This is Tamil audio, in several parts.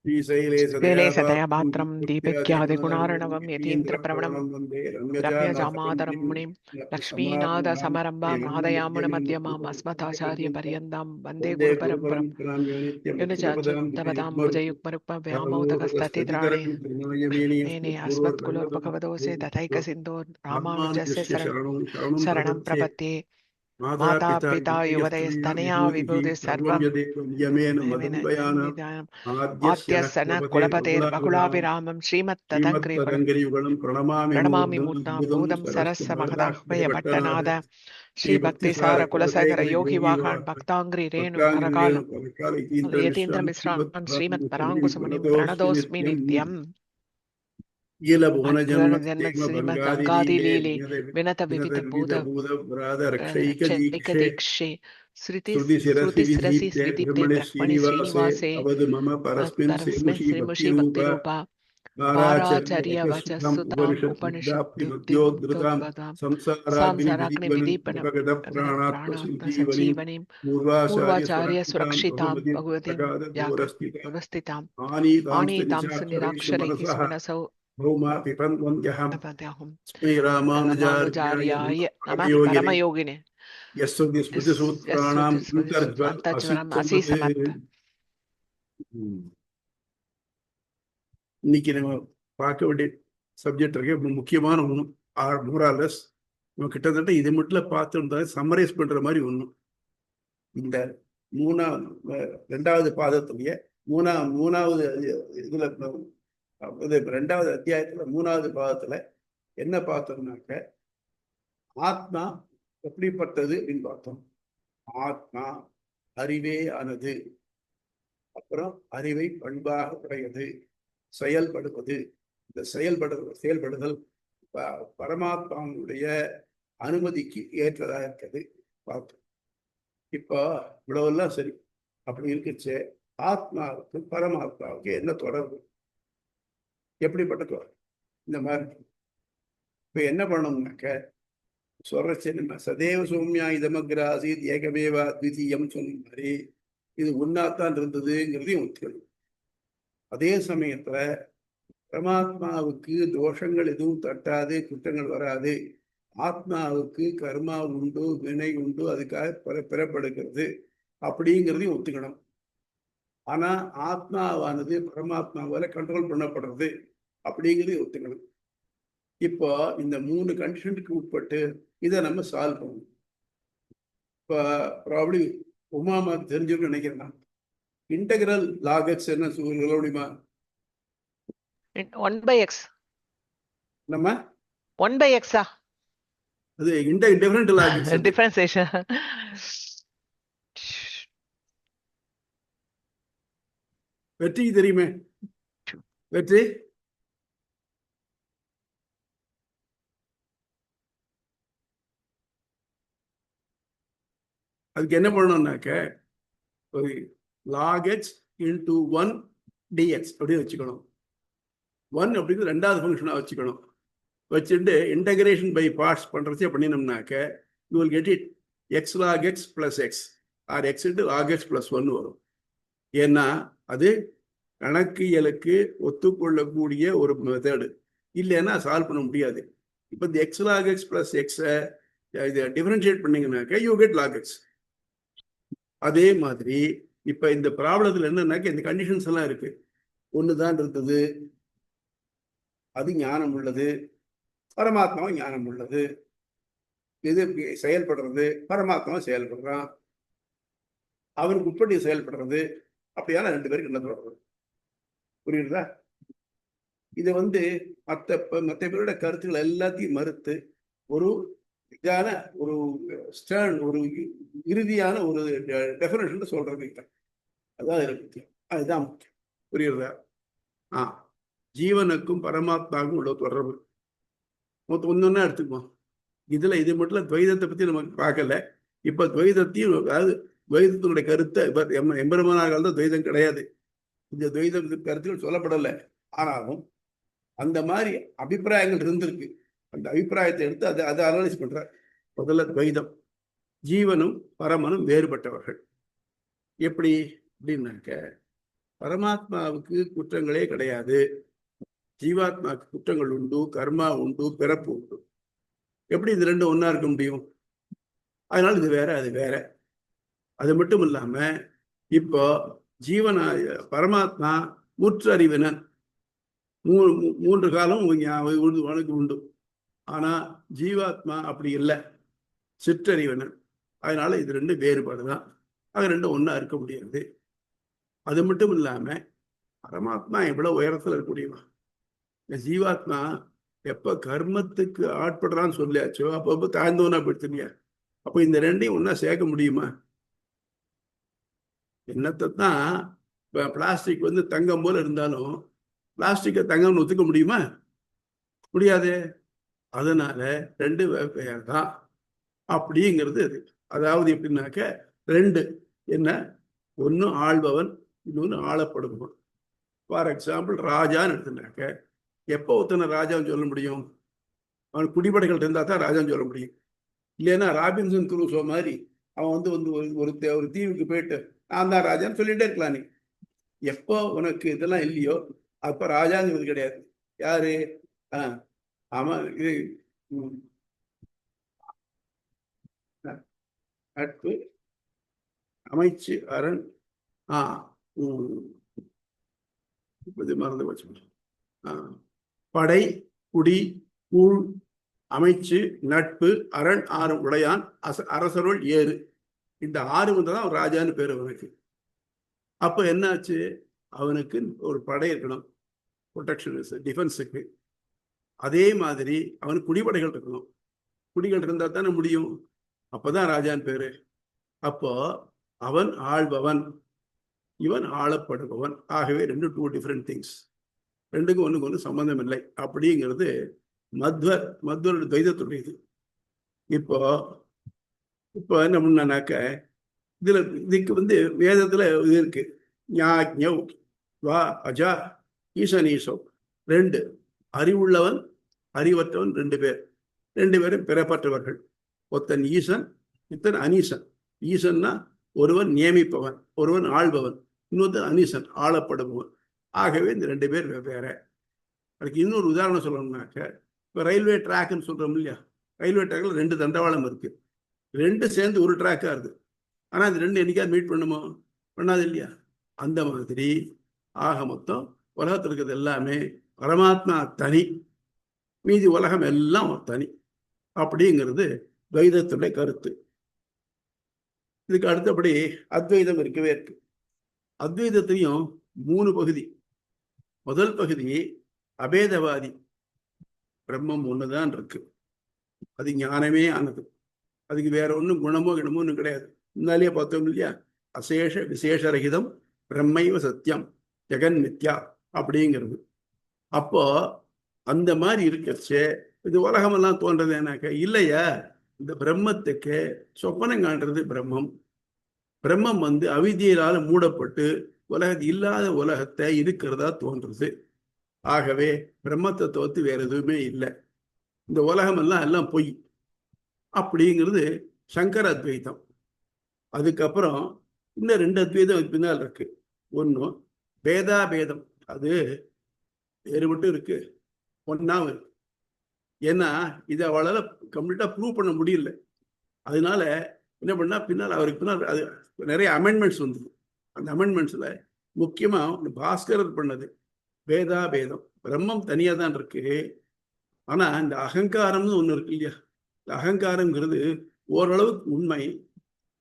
शैलेशतया मात्रं दीपज्ञादिगुणार्णवं यतीन्द्रप्रवणं रम्यजामातरं मुनिं लक्ष्मीनाथसमारम्भां नादयामुनमध्यमाम् अस्मदाचार्यपर्यन्तां वन्दे गुरुपरम्परां युनचाच्युतपदाम्बुजयुग्मरुक्मव्यामोदकस्ततित्राणे मेने अस्मत्कुलोद्भगवतोऽस्य तथैकसिन्धो रामानुजस्य शरणं प्रपद्ये माता पिता युवतयस्तनया विभूतिः सर्वं आद्यसन कुलपतेर्बकुलाभिरामं प्रणमामि मूर्तां भूतं सरस्य महदाह्वय भट्टनाद श्रीभक्तिसार कुलशेखर योगी वाकान् भक्ताङ्ग्रि रेणु नरकाल यतीन्द्रमिश्रान् श्रीमत्पराङ्कुशमुनिं प्रणतोऽस्मि नित्यम् जन्म श्रीमद्गङ्गादिलीले विनत विविध भूत चैकदीक्षे श्रुतिस्रसि श्रीदीप्ते ब्रह्मणि श्रीनिवासे परस्मै श्रीमुषि भक्तिरूपा पाराचर्य वचस्सुताम् उपनिषद्युक्तिमुक्तोद्गतां संसाराग्निविदीपनं प्राणान्तसञ्जीवनीं पूर्वाचार्य सुरक्षितां भगवतीं व्यवस्थितां आनीतां सुनिराक्षरैः सुमनसौ रामानुजार्याय नमः परमयोगिने இன்னைக்கு நம்ம பார்க்க வேண்டிய சப்ஜெக்ட் இருக்கு. முக்கியமான ஒன்று மோராலஸ் நம்ம கிட்டத்தட்ட இது மட்டும் பார்த்து சம்மரைஸ் பண்ற மாதிரி ஒன்று. இந்த ரெண்டாவது பாதத்துடைய மூணாவது இதுல ரெண்டாவது அத்தியாயத்துல மூணாவது பாதத்துல என்ன பார்த்தோம்னாக்க ஆத்மா எப்படிப்பட்டது அப்படின்னு பார்த்தோம். ஆத்மா அறிவே ஆனது, அப்புறம் அறிவை பண்பாக உடையது, செயல்படுவது. இந்த செயல்படுதல் பரமாத்மாவுடைய அனுமதிக்கு ஏற்றதாக இருக்கிறது பார்த்தோம். இப்போ இவ்வளவெல்லாம் சரி. அப்படி இருக்குச்சு, ஆத்மாவுக்கு பரமாத்மாவுக்கு என்ன தொடர்பு, எப்படிப்பட்ட தொடர்பு? இந்த மாதிரி இப்ப என்ன பண்ணணும்னாக்க சொல்றச்சு, நம்ம சதேவ சௌமியா இதமக்ராசி ஏகமேவா அத்விதீயம் சொன்ன மாதிரி இது உன்னாத்தான் இருந்ததுங்கிறதையும் ஒத்துக்கணும். அதே சமயத்துல பரமாத்மாவுக்கு தோஷங்கள் எதுவும் தட்டாது, குற்றங்கள் வராது. ஆத்மாவுக்கு கர்மா உண்டு, வினை உண்டு, அதுக்காக பெறப்படுகிறது அப்படிங்கிறதையும் ஒத்துக்கணும். ஆனா ஆத்மாவானது பரமாத்மாவால கண்ட்ரோல் பண்ணப்படுறது அப்படிங்கிறதையும் ஒத்துக்கணும். இப்போ இந்த 3 கண்டிஷனுக்கு உட்பட்டு இதை நம்ம சால்வ் பண்ணணும். இப்போ ப்ராப்ளி உமாமா தெரிஞ்சுன்னு நினைக்கிறேன். இன்டெகிரல் லாக் எக்ஸ் என்ன சொல்ல முடியுமா? 1/x. நம்ம 1/x அது டிஃபரண்ட் லாக் எக்ஸ் டிஃபரன்சியேஷன். வெற்றி தெரியுமே? வெற்றி அதுக்கு என்ன பண்ணணும்னாக்க ஒரு log x into 1 dx அப்படின்னு வச்சுக்கணும். 1 அப்படிங்கிறது ரெண்டாவது ஃபங்க்ஷனாக வச்சுக்கணும். வச்சுட்டு இன்டகிரேஷன் பை பார்ட்ஸ் பண்ணுறதே பண்ணினோம்னாக்க you will get it x log x plus x or x into log x plus 1 வரும். ஏன்னா அது கணக்கியலுக்கு ஒத்துக்கொள்ளக்கூடிய ஒரு மெத்தடு. இல்லைன்னா சால்வ் பண்ண முடியாது. இப்போ இந்த x log x plus x இதை டிஃபரன்ஷியேட் பண்ணீங்கன்னாக்க யூ கெட் log x. அதே மாதிரி இப்ப இந்த ப்ராப்ளத்துல என்னன்னாக்க இந்த கண்டிஷன்ஸ் எல்லாம் இருக்கு. ஒண்ணுதான் இருந்தது, அது ஞானம் உள்ளது, பரமாத்மாவும் ஞானம் உள்ளது. இது செயல்படுறது, பரமாத்மாவும் செயல்படுறான், அவனுக்கு உட்பட்டு செயல்படுறது. அப்படியான 2 பேருக்கு என்ன தொடர்பு? புரியுதா? இதை மற்ற பேரோட கருத்துக்கள் எல்லாத்தையும் மறுத்து ஒரு இதான ஒரு ஸ்டர்ன் ஒரு இறுதியான ஒரு டெஃபினேஷன் சொல்றது. அதான் முக்கியம். அதுதான் முக்கியம். புரியுறதா? ஜீவனுக்கும் பரமாத்மாவுக்கும் உள்ள தொடர்பு ஒன்னொன்னா எடுத்துக்குவோம். இதுல இது மட்டும் துவைதத்தை பத்தி நமக்கு பார்க்கல. இப்ப துவைதத்தையும், அதாவது துவைதத்தினுடைய கருத்தை எம்பெருமானார்கள் தான் துவைதம் கிடையாது. இந்த துவைத கருத்துக்கள் சொல்லப்படலை. ஆனாலும் அந்த மாதிரி அபிப்பிராயங்கள் இருந்திருக்கு. அந்த அபிப்பிராயத்தை எடுத்து அதை அனலைஸ் பண்ற. முதல்ல துவைதம், ஜீவனும் பரமனும் வேறுபட்டவர்கள். எப்படி அப்படின்னாக்க பரமாத்மாவுக்கு குற்றங்களே கிடையாது. ஜீவாத்மாவுக்கு குற்றங்கள் உண்டு, கர்மா உண்டு, பிறப்பு உண்டு. எப்படி இது ரெண்டும் ஒன்னா இருக்க முடியும்? அதனால இது வேற, அது வேற. அது மட்டும் இல்லாம இப்போ ஜீவன பரமாத்மா முற்றறிவினன், மூன்று காலம் உனக்கு உண்டு. ஆனா ஜீவாத்மா அப்படி இல்லை, சிற்றறிவினன். அதனால இது ரெண்டு வேறுபாடுதான். அது ரெண்டும் ஒன்னா இருக்க முடியாது. அது மட்டும் இல்லாம பரமாத்மா எவ்வளவு உயரத்துல இருக்கக்கூடியவா. இந்த ஜீவாத்மா எப்ப கர்மத்துக்கு ஆட்படுறான்னு சொல்லியாச்சோ அப்ப தாழ்ந்தவனா போயிடுச்சுயா. அப்ப இந்த ரெண்டையும் ஒன்னா சேர்க்க முடியுமா? என்னத்தை தான் பிளாஸ்டிக் தங்கம் போல இருந்தாலும் பிளாஸ்டிக்கை தங்கம்னு ஒத்துக்க முடியுமா? முடியாது. அதனால ரெண்டு வெவ்வேறு தான் அப்படிங்கிறது அது. அதாவது எப்படின்னாக்க ரெண்டு என்ன, ஒன்னு ஆள்பவன், இன்னொன்னு ஆளப்படுபவன். ஃபார் எக்ஸாம்பிள் ராஜான்னு எடுத்துனாக்க எப்போ ஒருத்தனை ராஜான்னு சொல்ல முடியும்? அவன் குடிப்படைகள் இருந்தா தான் ராஜான்னு சொல்ல முடியும். இல்லைன்னா ராபின்சன் குரூசோ மாதிரி அவன் ஒரு தீவுக்கு போயிட்டு நான் தான் ராஜான்னு சொல்லிட்டே இருக்கலாம். நீ எப்போ உனக்கு இதெல்லாம் இல்லையோ அப்ப ராஜாங்கிறது கிடையாது. யாரு? அவன் இது நட்பு, அமைச்சு, அரண், மறந்து வச்சு, படை, குடி, கூழ், அமைச்சு, நட்பு, அரண், ஆறு உடையான், அரசருள் ஏறு. இந்த ஆறு தான் ராஜான்னு பேர் அவனுக்கு. அப்ப என்னாச்சு? அவனுக்கு ஒரு படை இருக்கணும், ப்ரொடெக்ஷன், டிஃபென்ஸுக்கு. அதே மாதிரி அவனுக்கு குடிப்படைகள் இருக்கணும். குடிகள் இருந்தா தானே முடியும். அப்பதான் ராஜான்னு பேரு. அப்போ அவன் ஆள்பவன், இவன் ஆளப்படுபவன். ஆகவே ரெண்டு டூ டிஃப்ரெண்ட் திங்ஸ். ரெண்டுக்கும் ஒண்ணுக்கு ஒன்று சம்பந்தம் இல்லை அப்படிங்கிறது மத்வரோட துவைதத்துடையது. இப்போ இப்போ என்ன பண்ணாக்க இதுக்கு வேதத்துல இது இருக்கு. ஞாக்ஞௌ வா அஜா ஈசனீசோ. ரெண்டு, அறிவுள்ளவன் அறிவற்றவன் ரெண்டு பேர். ரெண்டு பேரும் பிறப்பற்றவர்கள். ஒருத்தன் ஈசன், இத்தன் அனீசன். ஈசன்னா ஒருவன் நியமிப்பவன், ஒருவன் ஆள்பவன். இன்னொருத்தன் அனீசன், ஆளப்படுபவன். ஆகவே இந்த ரெண்டு பேர் வெவ்வேறு. அதுக்கு இன்னொரு உதாரணம் சொல்லணும்னாக்க, இப்போ ரயில்வே ட்ராக்னு சொல்றோம் இல்லையா? ரயில்வே ட்ராக்ல ரெண்டு தண்டவாளம் இருக்கு. ரெண்டு சேர்ந்து ஒரு ட்ராக்கா இருக்கு. ஆனா இந்த ரெண்டு என்னைக்காவது மீட் பண்ணுமோ? பண்ணாது இல்லையா? அந்த மாதிரி ஆக மொத்தம் உலகத்தில் இருக்கிறது எல்லாமே பரமாத்மா தனி, மீதி உலகம் எல்லாம் தனி அப்படிங்கிறது துவைதத்துடைய கருத்து. இதுக்கு அடுத்தபடி அத்வைதம் இருக்கவே இருக்கு. அத்வைதத்தையும் மூணு பகுதி. முதல் பகுதி அபேதவாதி, பிரம்மம் ஒண்ணுதான் இருக்கு, அது ஞானமே ஆனது, அதுக்கு வேற ஒன்றும் குணமோ இடமோ ஒன்றும் கிடையாது. முன்னாலேயே பார்த்தோம் இல்லையா? அசேஷ விசேஷரகிதம் பிரம்மைவ சத்தியம் ஜெகன் மித்யா அப்படிங்கிறது. அப்போ அந்த மாதிரி இருக்கச்சே இது உலகமெல்லாம் தோன்றது என்னாக்க இல்லையா? இந்த பிரம்மத்துக்கு சொப்பனம் காண்றது பிரம்மம். பிரம்மம் அவிதியினால மூடப்பட்டு இல்லாத உலகத்தை இருக்கிறதா தோன்றுது. ஆகவே பிரம்மத்தை தோத்து வேற எதுவுமே இல்லை, இந்த உலகம் எல்லாம் பொய் அப்படிங்கிறது சங்கர அத்வைதம். அதுக்கப்புறம் இன்னும் ரெண்டு அத்வைதம் பின்னால் இருக்கு. ஒன்னும் பேதாபேதம், அது வேறுபட்டு இருக்கு, ஒன்னாவும் இருக்கு. ஏன்னா இதை அவளால கம்ப்ளீட்டா ப்ரூவ் பண்ண முடியல. அதனால என்ன பண்ணா பின்னால் அவருக்கு பின்னால் அது நிறைய அமெண்ட்மெண்ட்ஸ் வந்தது. அந்த அமெண்ட்மெண்ட்ஸ்ல முக்கியமா பாஸ்கரர் பண்ணது பேதாபேதம். பிரம்மம் தனியா தான் இருக்கு, ஆனா இந்த அகங்காரம்னு ஒண்ணு இருக்கு இல்லையா? இந்த அகங்காரம்ங்கிறது ஓரளவுக்கு உண்மை.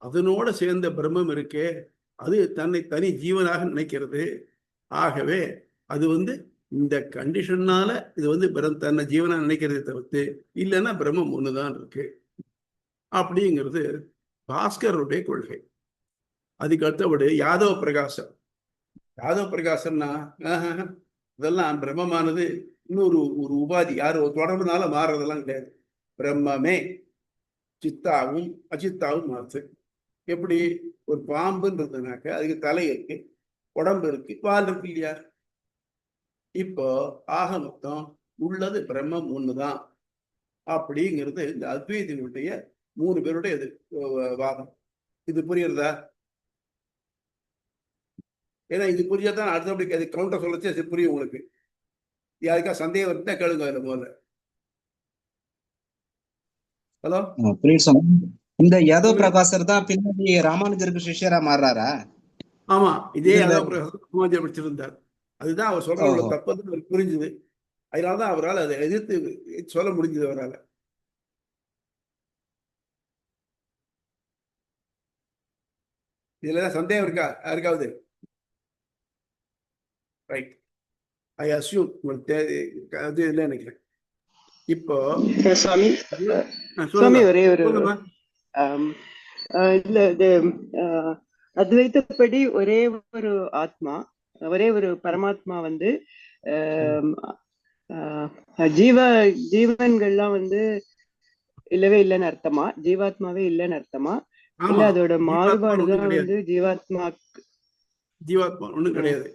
அதனோட சேர்ந்த பிரம்மம் இருக்கே, அது தன்னை தனி ஜீவனாக நினைக்கிறது. ஆகவே அது இந்த கண்டிஷன்னால இது தன்னை ஜீவனா நினைக்கிறதை தவிர்த்து இல்லைன்னா பிரம்மம் ஒண்ணுதான் இருக்கு அப்படிங்கிறது பாஸ்கருடைய கொள்கை. அதுக்கு அடுத்தபடி யாதவ பிரகாசம். யாதவ பிரகாசம்னா இதெல்லாம் பிரம்மமானது இன்னொரு உபாதி, யாரு தொடர்புனால மாறுறதெல்லாம் கிடையாது. பிரம்மமே சித்தாவும் அச்சித்தாவும் மாறுது. எப்படி? ஒரு பாம்புன்றதுனாக்க அதுக்கு தலை இருக்கு, உடம்பு இருக்கு, வால் இருக்கு இல்லையா? இப்போ ஆக மொத்தம் உள்ளது பிரம்மம் ஒண்ணுதான் அப்படிங்கிறது இந்த அத்வைதிகளுடைய மூணு பேருடைய வாதம். இது புரியுறதா? ஏன்னா இது புரிஞ்சாதான் அடுத்தபடி அது கவுண்டர் சொல்லச்சு அது புரியும் உங்களுக்கு. யாருக்கா சந்தேகம் இருந்தா கேளுங்க அதுல முதல்ல. ஹலோ, புரியுது சாமி. இந்த யாதவ் பிரகாசர் தான் பின்னாடி ராமானுஜருக்கு சிஷ்யரா மாறுறாரா? ஆமா, இதே இதுல யாதவ் பிரகாசர் படிச்சிருந்தார். அதுதான் அவர் சொல்ற ஓஹோ. தப்பு அவருக்கு புரிஞ்சுது. அதனாலதான் அவரால் அதை எதிர்த்து சொல்ல முடிஞ்சது அவரால். இதுல சந்தேகம் இருக்கா யாருக்காவது? ரைட், ஐ அஸ்யூம் உங்களுக்கு அது இல்லை நினைக்கிறேன். இப்போ சுவாமி சுவாமி ஒரே ஒரு இல்ல இது அத்வைத்தப்படி ஒரே ஒரு ஆத்மா, ஒரே ஒரு பரமாத்மா வந்து ஜீவன்கள்லாம் வந்து இல்லவே இல்லைன்னு அர்த்தமா? ஜீவாத்மாவே இல்லைன்னு அர்த்தமா? இல்ல அதோட மாறுபாடுதான் வந்து ஜீவாத்மா ஒண்ணும் கிடையாது.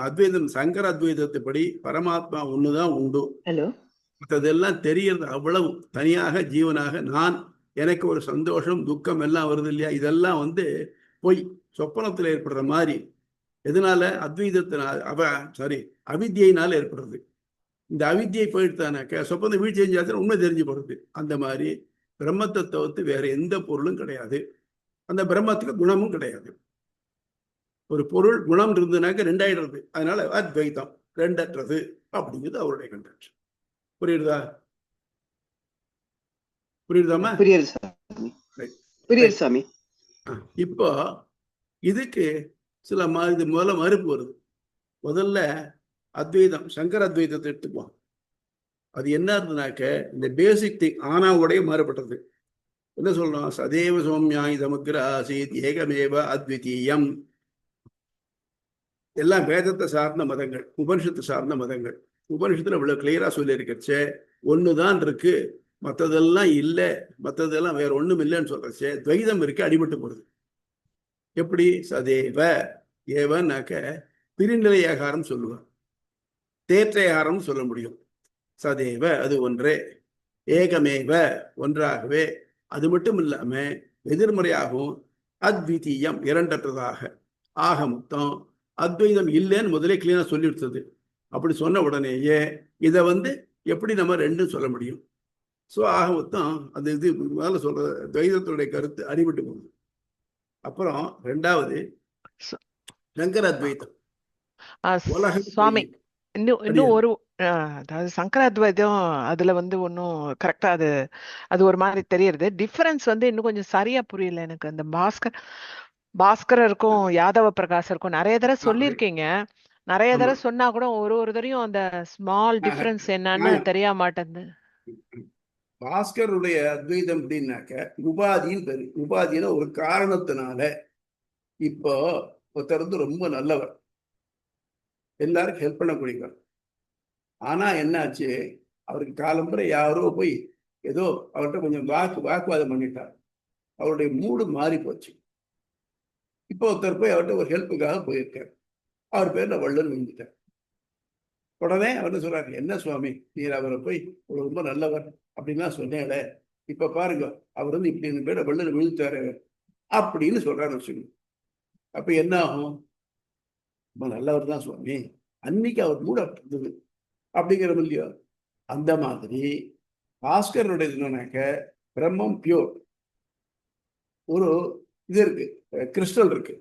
அத்வைதம் சங்கர அத்வைதத்தைப்படி பரமாத்மா ஒண்ணுதான் உண்டு. ஹலோ, மற்றதெல்லாம் தெரியறது அவ்வளவு தனியாக ஜீவனாக நான், எனக்கு ஒரு சந்தோஷம் துக்கம் எல்லாம் வருது இல்லையா, இதெல்லாம் வந்து பொய், சொப்பனத்தில் ஏற்படுற மாதிரி. எதனால? அத்வைதத்தினால் அவித்தியினால் ஏற்படுறது. இந்த அவித்தியை போயிடுத்தானாக்க சொப்பனை வீழ்ச்சி செஞ்சாச்சுன்னா உண்மை தெரிஞ்சு போடுறது. அந்த மாதிரி பிரம்மத்தை தவிர்த்து வேற எந்த பொருளும் கிடையாது. அந்த பிரம்மத்துக்கு குணமும் கிடையாது. ஒரு பொருள் குணம் இருந்ததுனாக்க ரெண்டாயிடுறது. அதனால அத்வைதம் ரெண்டற்றது அப்படிங்கிறது அவருடைய கண்டென்ஷன். புரியுதா? புரியுதாமா? புரியுது சாமி. இப்போ இதுக்கு சில முதல்ல மறுப்பு வருது. முதல்ல அத்வைதம் சங்கர அத்வைதத்தை எடுத்துக்குவோம். அது என்ன இருந்ததுனாக்க இந்த பேசிக் திங் ஆனாவுடைய மாறுபட்டது. என்ன சொல்லணும்? சதேவ சௌமியாய் தமக்கிர ஆசீத் ஏகமேவ அத்விதீயம். எல்லாம் வேதத்தை சார்ந்த மதங்கள், உபனிஷத்தை சார்ந்த மதங்கள். உபனிஷத்துல இவ்வளவு கிளியரா சொல்லி இருக்கச்சே ஒண்ணுதான் இருக்கு, மற்றதெல்லாம் இல்லை, மற்றதெல்லாம் வேற ஒண்ணும் இல்லைன்னு சொல்றச்சே துவைதம் இருக்கு, அடிபட்டு போடுது. எப்படி? சதேவ ஏவனாக்க பிரிநிலை ஆகாரம் சொல்லுவார், தேற்றையாகாரம் சொல்ல முடியும். சதேவ அது ஒன்றே, ஏகமேவ ஒன்றாகவே, அது மட்டும் இல்லாம எதிர்மறையாகவும் அத்விதீயம் இரண்டற்றதாக. ஆக மொத்தம் அத்வைதம் இல்லைன்னு முதலே கிளீனா சொல்லி கொடுத்தது. அப்படி சொன்ன உடனேயே இதை வந்து எப்படி நம்ம ரெண்டும் சொல்ல முடியும்? ஸோ ஆக மொத்தம் அந்த இது முதல்ல சொல்ற துவைதத்துடைய கருத்து அடிபட்டு போகுது. அப்புறம் ரெண்டாவது சங்கர அத்வைதம். சுவாமி இன்னும் ஒரு அதாவது சங்கராத்வைதம் அதுல வந்து ஒன்னும் கரெக்டா அது ஒரு மாதிரி தெரியறது. டிஃபரன்ஸ் வந்து இன்னும் கொஞ்சம் சரியா புரியல எனக்கு. அந்த பாஸ்கரருக்கும் யாதவ பிரகாசருக்கும் நிறைய தடவை சொல்லியிருக்கீங்க. நிறைய தடவை சொன்னா கூட ஒரு தடையும் அந்த ஸ்மால் டிஃபரன்ஸ் என்னன்னு தெரிய மாட்டேங்குது. பாஸ்கருடைய அத்வைதம் அப்படின்னாக்க உபாதின்னு பேரு. உபாதினா ஒரு காரணத்தினால. இப்போ ஒருத்தர் வந்து ரொம்ப நல்லவர், எல்லாருக்கும் ஹெல்ப் பண்ணக்கூடியவர். ஆனா என்னாச்சு, அவருக்கு காலம்புரை யாரோ போய் ஏதோ அவர்கிட்ட கொஞ்சம் வாக்குவாதம் பண்ணிட்டார். அவருடைய மூடு மாறி போச்சு. இப்போ ஒருத்தர் போய் அவர்கிட்ட ஒரு ஹெல்ப்புக்காக போயிருக்கார். அவர் பேர்ல வள்ளல் விழுந்துட்டார். உடனே அவர் சொல்றாரு, என்ன சுவாமி நீர் அவரை போய் ரொம்ப நல்லவர் அப்படின்லாம் சொன்னேன், இப்ப பாருங்க அவர் வந்து இப்படி இந்த பேரை வள்ளல் விழுத்தாரு அப்படின்னு சொல்றாரு வச்சுக்கோங்க. அப்ப என்ன ஆகும்? ரொம்ப நல்லவர் தான் சுவாமி, அன்னைக்கு அவர் மூட இருந்தது அப்படிங்கிறது இல்லையோ. அந்த மாதிரி பாஸ்கருடைய என்னன்னாக்க பிரம்மம் பியூர். ஒரு இது இருக்கு, கிறிஸ்டல் இருக்கு.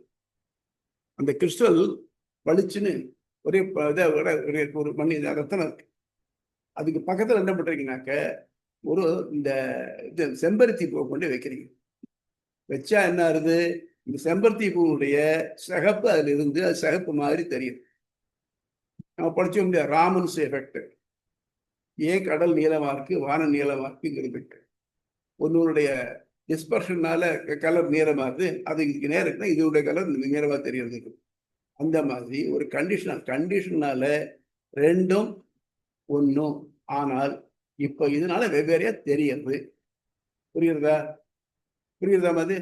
அந்த கிறிஸ்டல் பளிச்சுன்னு ஒரே ஒரு மணி ரத்தனம் இருக்கு. அதுக்கு பக்கத்துல என்ன பண்றீங்கன்னாக்க ஒரு இந்த செம்பருத்தி பூவை கொண்டு வைக்கிறீங்க. வச்சா என்ன ஆகுது? இந்த செம்பருத்தி பூவுடைய சிகப்பு அதுல இருந்து அது சிகப்பு மாதிரி தெரியுது. நம்ம படிச்சோம் இல்லையா, ராமன்ஸ் எஃபெக்ட். ஏன் கடல் நீளமா இருக்கு, வானம் நீளமா இருக்குங்கிறது ஒன்னுடைய டிஸ்பர்ஷனால கலர் நீளமாகுது. அது இதுக்கு நேரம் இருக்குன்னா இதனுடைய கலர் நீளமா தெரியறது. அந்த மாதிரி ஒரு கண்டிஷனால ரெண்டும் ஒன்றும். ஆனால் இப்ப இதனால வெவ்வேறையா தெரியறது. புரியுறதா? புரியுறதா மாதிரி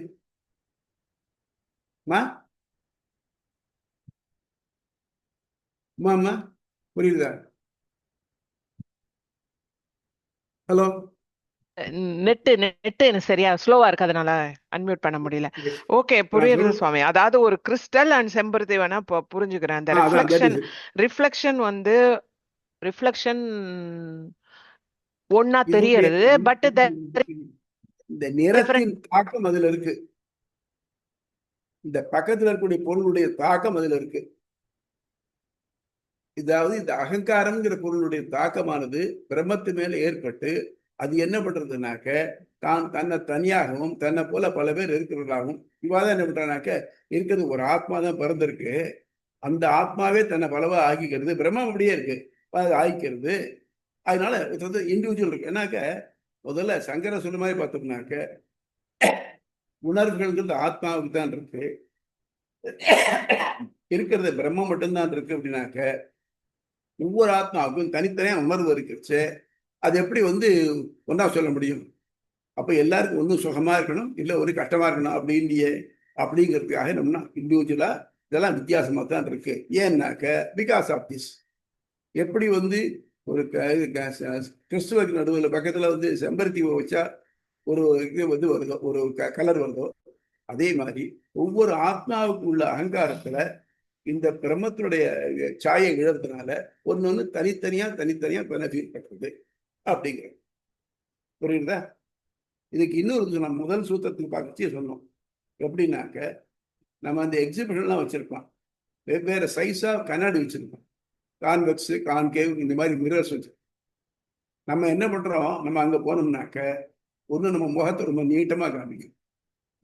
மாமா? புரியுதா? ஹலோ நெட்டு எனக்கு சரியா ஸ்லோவா இருக்கு, அதனால அன்மியூட் பண்ண முடியல. ஓகே, புரியுது சுவாமி. அதாவது ஒரு கிறிஸ்டல் அண்ட் செம்பருத்தி வேணா புரிஞ்சுக்கிறேன். அந்த ரிஃப்ளெக்ஷன் வந்து ரிஃப்ளெக்ஷன் ஒன்னா தெரியறது, பட் இந்த நிறத்தின் தாக்கம் அதுல இருக்கு. இந்த பக்கத்துல இருக்கக்கூடிய பொருளுடைய தாக்கம் அதுல இருக்கு. இதாவது இந்த அகங்காரம்ங்கிற பொருளுடைய தாக்கமானது பிரம்மத்து மேல ஏற்பட்டு அது என்ன பண்றதுனாக்க தான் தன்னை தனியாகவும் தன்னை போல பல பேர் இருக்கிறவர்களாகவும் இவாதான் என்ன பண்றானாக்க இருக்கிறது ஒரு ஆத்மா தான் பிறந்திருக்கு, அந்த ஆத்மாவே தன்னை பலவா ஆக்கிக்கிறது. பிரம்மம் அப்படியே இருக்கு, ஆகிக்கிறது. அதனால இண்டிவிஜுவல் இருக்கு. ஏன்னாக்க முதல்ல சங்கர சொல்ல மாதிரி பார்த்தோம்னாக்க உணர்வுகள்ங்கிறது ஆத்மாவுக்கு தான் இருக்கு, இருக்கிறது பிரம்மம் மட்டும்தான் இருக்கு. அப்படின்னாக்க ஒவ்வொரு ஆத்மாவுக்கும் தனித்தனியா உணர்வு இருக்குச்சு. அது எப்படி ஒன்னா சொல்ல முடியும்? அப்ப எல்லாருக்கும் ஒன்றும் சுகமா இருக்கணும், இல்லை ஒரு கஷ்டமா இருக்கணும் அப்படிங்கிறதுக்காக நம்ம இண்டிவிஜுவலா இதெல்லாம் வித்தியாசமா தான் இருக்கு. ஏன்னாக்க பிகாஸ் ஆஃப் திஸ். எப்படி ஒரு கிறிஸ்துவக்கு நடுவில் பக்கத்துல செம்பருத்தி வச்சா ஒரு இது வருதோ, ஒரு கலர் வருதோ, அதே மாதிரி ஒவ்வொரு ஆத்மாவுக்கு உள்ள அகங்காரத்துல இந்த பிரம்மத்தினுடைய சாயை இழறதுனால ஒன்னு தனித்தனியா பெனஃபிட் பண்றது அப்படிங்கிறது. புரியுதா? இதுக்கு இன்னொரு நம்ம முதல் சூத்திரத்துக்கு பார்த்து சொன்னோம். எப்படின்னாக்க நம்ம அந்த எக்ஸிபிஷன்லாம் வச்சிருக்கோம், வெவ்வேறு சைஸா கண்ணாடி வச்சிருக்கோம், கான்வெக்ஸ் கான்கேவ் இந்த மாதிரி மிரர்ஸ் வச்சு நம்ம என்ன பண்றோம், நம்ம அங்க போனோம்னாக்க ஒன்று நம்ம முகத்தை ரொம்ப நீட்டமா காமிக்கும்,